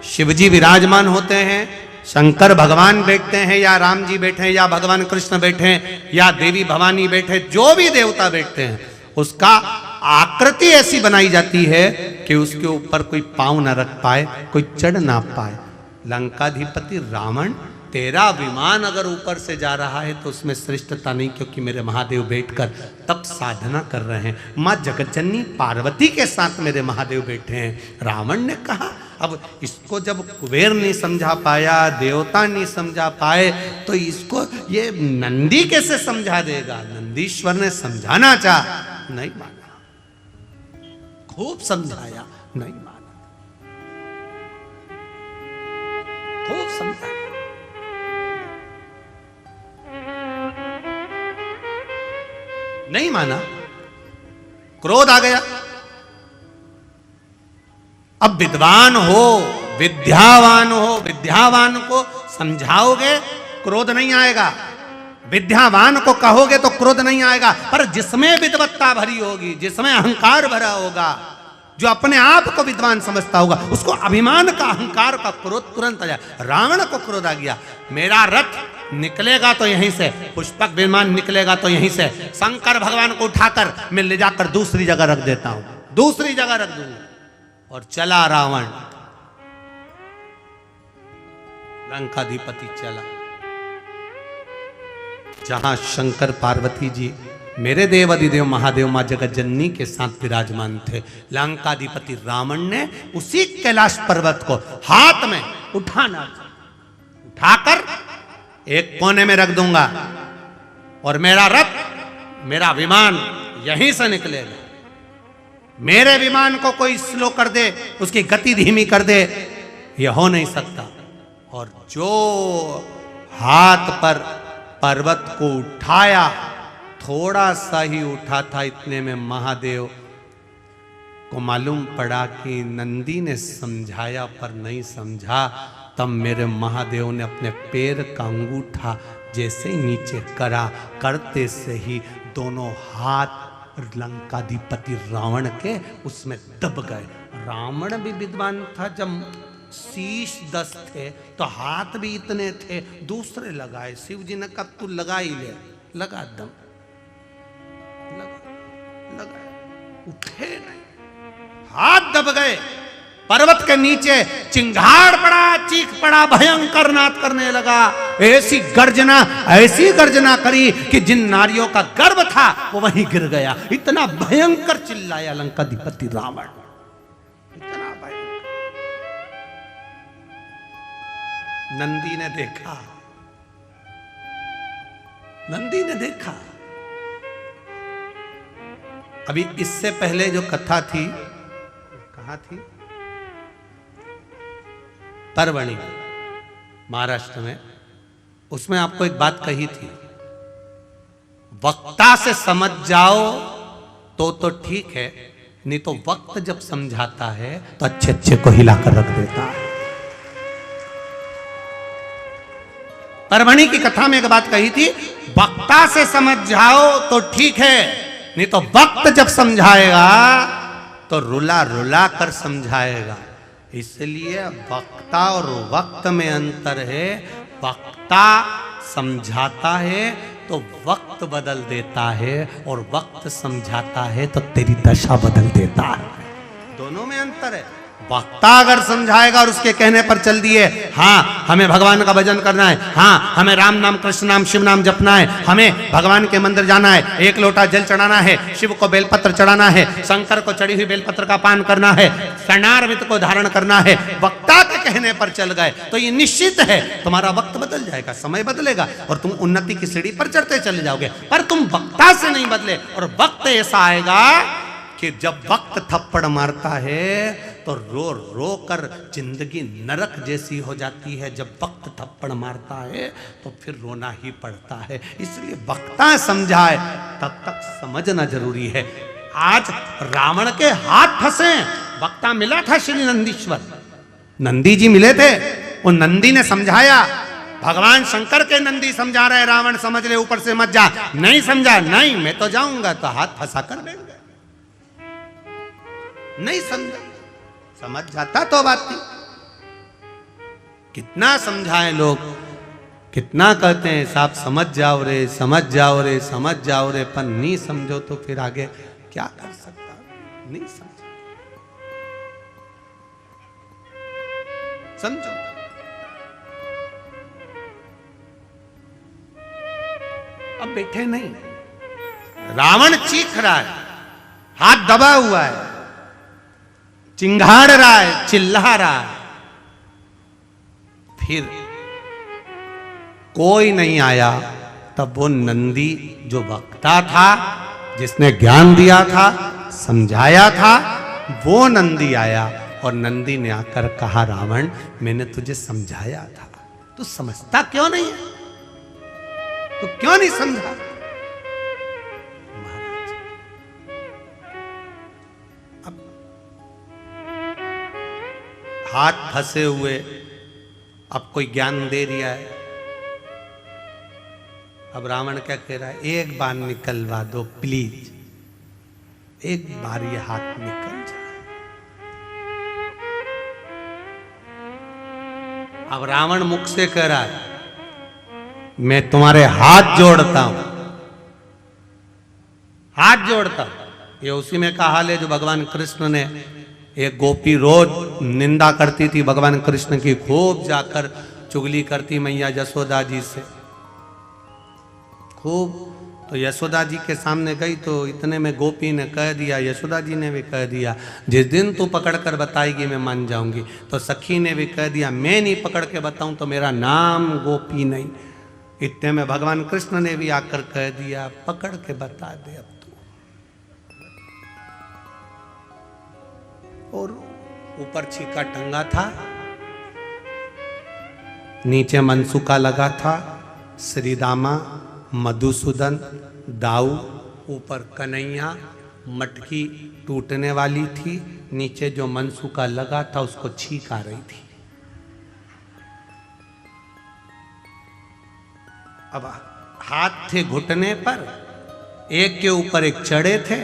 A: शिवजी विराजमान होते हैं, शंकर भगवान बैठते हैं, या राम जी बैठे हैं, या भगवान कृष्ण बैठे हैं, या देवी भवानी बैठे, जो भी देवता बैठते हैं, उसका आकृति ऐसी बनाई जाती है कि उसके ऊपर कोई पांव न रख पाए, कोई चढ़ ना पाए। लंकाधिपति रावण, तेरा विमान अगर ऊपर से जा रहा है तो उसमें श्रेष्ठता नहीं, क्योंकि मेरे महादेव बैठकर तप साधना कर रहे हैं, माँ जगतजननी पार्वती के साथ मेरे महादेव बैठे हैं। रावण ने कहा, अब इसको जब कुबेर नहीं समझा पाया, देवता नहीं समझा पाए, तो इसको ये नंदी कैसे समझा देगा? नंदीश्वर ने समझाना चाहा, नहीं माना, खूब समझाया, नहीं माना, खूब समझाया, नहीं माना, क्रोध आ गया। अब विद्वान हो, विद्यावान हो, विद्यावान को समझाओगे क्रोध नहीं आएगा, विद्यावान को कहोगे तो क्रोध नहीं आएगा, पर जिसमें विद्वत्ता भरी होगी, जिसमें अहंकार भरा होगा, जो अपने आप को विद्वान समझता होगा, उसको अभिमान का, अहंकार का क्रोध तुरंत आ जाए। रावण को क्रोध आ गया, मेरा रथ निकलेगा तो यहीं से, पुष्पक विमान निकलेगा तो यहीं से, शंकर भगवान को उठाकर मैं ले जाकर दूसरी जगह रख देता हूं, दूसरी जगह रख दूंगा। और चला रावण, लंकाधिपति चला जहां शंकर पार्वती जी मेरे देव अधिदेव महादेव मां जगत जननी के साथ विराजमान थे। लंकाधिपति रावण ने उसी कैलाश पर्वत को हाथ में उठाना, उठाकर एक कोने में रख दूंगा, और मेरा रथ, मेरा विमान यहीं से निकलेगा। मेरे विमान को कोई स्लो कर दे, उसकी गति धीमी कर दे, यह हो नहीं सकता। और जो हाथ पर पर्वत को उठाया, थोड़ा सा ही उठा था, इतने में महादेव को मालूम पड़ा कि नंदी ने समझाया पर नहीं समझा। तब मेरे महादेव ने अपने पैर का अंगूठा जैसे ही नीचे करा, करते से ही दोनों हाथ लंकाधिपति रावण के उसमें दब गए। रावण भी विद्वान था, जब शीश 10 थे तो हाथ भी इतने थे, दूसरे लगाए। शिव जी ने कहा तू लगा ही ले, लगा दम, लगा, उठे नहीं, हाथ दब गए। पर्वत के नीचे चिंगाड़ पड़ा, चीख पड़ा, भयंकर नाद करने लगा। ऐसी गर्जना करी कि जिन नारियों का गर्भ था वो वहीं गिर गया। इतना भयंकर चिल्लाया लंकाधिपति रावण, इतना भयंकर। नंदी ने देखा, नंदी ने देखा। अभी इससे पहले जो कथा थी, कहाँ थी? परवणी, महाराष्ट्र में। उसमें आपको एक बात कही थी, वक्ता से समझ जाओ तो ठीक है, नहीं तो वक्त जब समझाता है तो अच्छे अच्छे को हिलाकर रख देता है। परवणी की कथा में एक बात कही थी, वक्ता से समझ जाओ तो ठीक है, नहीं तो वक्त जब समझाएगा तो रुला रुला कर समझाएगा। इसलिए वक्ता और वक्त में अंतर है। वक्ता समझाता है तो वक्त बदल देता है, और वक्त समझाता है तो तेरी दशा बदल देता है। दोनों में अंतर है। वक्ता अगर समझाएगा और उसके कहने पर चल दिए, हाँ हमें भगवान का भजन करना है, हाँ हमें राम नाम कृष्ण नाम शिव नाम जपना है, हमें भगवान के मंदिर जाना है, एक लोटा जल चढ़ाना है, शिव को बेलपत्र चढ़ाना है, शंकर को चढ़ी हुई बेलपत्र का पान करना है, स्नार्मित को धारण करना है, वक्ता के कहने पर चल गए तो ये निश्चित है तुम्हारा वक्त बदल जाएगा, समय बदलेगा और तुम उन्नति की सीढ़ी पर चढ़ते चले जाओगे। पर तुम वक्ता से नहीं बदले, और वक्त ऐसा आएगा कि जब वक्त थप्पड़ मारता है तो रो रो कर जिंदगी नरक जैसी हो जाती है। जब वक्त थप्पड़ मारता है तो फिर रोना ही पड़ता है। इसलिए वक्ता समझाए तब तक समझना जरूरी है। आज रावण के हाथ फंसे, वक्ता मिला था श्री नंदीश्वर, नंदी जी मिले थे, उन नंदी ने समझाया। भगवान शंकर के नंदी समझा रहे, रावण समझ ले ऊपर से मत जा। नहीं समझा, नहीं मैं तो जाऊंगा, तो हाथ फंसा कर बैठ गए। नहीं समझा, समझ जाता तो बात थी। कितना समझाए लोग, कितना कहते हैं साहब समझ जाओ रे, समझ जाओ रे, समझ जाओ रे, पर नहीं समझो तो फिर आगे क्या कर सकता, नहीं समझो। समझो, अब बैठे नहीं। रावण चीख रहा है, हाथ दबा हुआ है, चिंगाड़ रहा है, चिल्ला रहा है। फिर कोई नहीं आया। तब वो नंदी जो वक्ता था, जिसने ज्ञान दिया था, समझाया था, वो नंदी आया और नंदी ने आकर कहा, रावण मैंने तुझे समझाया था, तू समझता क्यों नहीं है? तू क्यों नहीं समझा? हाथ फंसे हुए, अब कोई ज्ञान दे दिया है। अब रावण क्या कह रहा है, एक बार निकलवा दो प्लीज, एक बार ये हाथ निकल जाए। अब रावण मुख से कह रहा है, मैं तुम्हारे हाथ जोड़ता हूं, हाथ जोड़ता हूं। ये उसी में का हाल है जो भगवान कृष्ण ने, एक गोपी रोज निंदा करती थी भगवान कृष्ण की, खूब जाकर चुगली करती मैया यशोदा जी से खूब। तो यशोदा जी के सामने गई तो इतने में गोपी ने कह दिया, यशोदा जी ने भी कह दिया, जिस दिन तू पकड़ कर बताएगी मैं मान जाऊंगी। तो सखी ने भी कह दिया, मैं नहीं पकड़ के बताऊं तो मेरा नाम गोपी नहीं। इतने में भगवान कृष्ण ने भी आकर कह दिया, पकड़ के बता दे अब तू। और ऊपर छीका टंगा था, नीचे मनसुका लगा था, श्रीदामा, मधुसूदन, दाऊ, ऊपर कन्हैया, मटकी टूटने वाली थी, नीचे जो मनसुका लगा था उसको छीक आ रही थी। अब हाथ थे घुटने पर, एक के ऊपर एक चढ़े थे।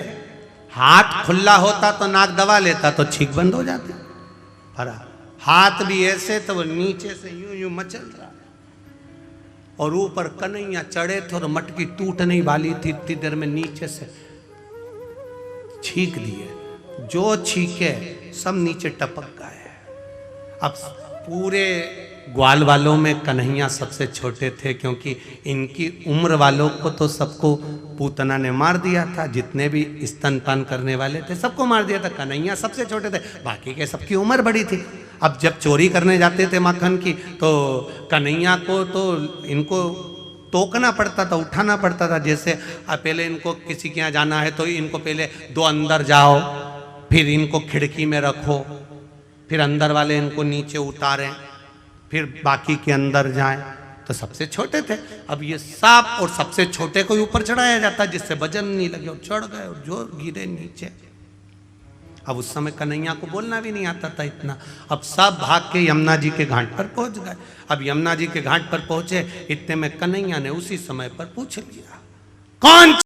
A: हाथ खुला होता तो नाक दबा लेता तो छींक बंद हो जाती, पर हाथ भी ऐसे तो वो नीचे से यूं यूं मचल रहा, और ऊपर कन्हैया चढ़े थे और मटकी टूटने वाली थी, इतनी देर में नीचे से छींक दिए, जो छींके सब नीचे टपक गए। अब पूरे ग्वाल वालों में कन्हैया सबसे छोटे थे, क्योंकि इनकी उम्र वालों को तो सबको पूतना ने मार दिया था, जितने भी स्तनपान करने वाले थे सबको मार दिया था, कन्हैया सबसे छोटे थे, बाकी के सबकी उम्र बड़ी थी। अब जब चोरी करने जाते थे माखन की, तो कन्हैया को तो इनको टोकना पड़ता था, उठाना पड़ता था। जैसे पहले इनको किसी के यहाँ जाना है तो इनको पहले दो अंदर जाओ, फिर इनको खिड़की में रखो, फिर अंदर वाले इनको नीचे उतारें, फिर बाकी के अंदर जाएं। तो सबसे छोटे थे। अब ये सांप और सबसे छोटे को ऊपर चढ़ाया जाता, जिससे वजन नहीं लगे, और चढ़ गए और जो गिरे नीचे। अब उस समय कन्हैया को बोलना भी नहीं आता था इतना। अब सब भाग के यमुना जी के घाट पर पहुंच गए। अब यमुना जी के घाट पर पहुंचे, इतने में कन्हैया ने उसी समय पर पूछ लिया, कौन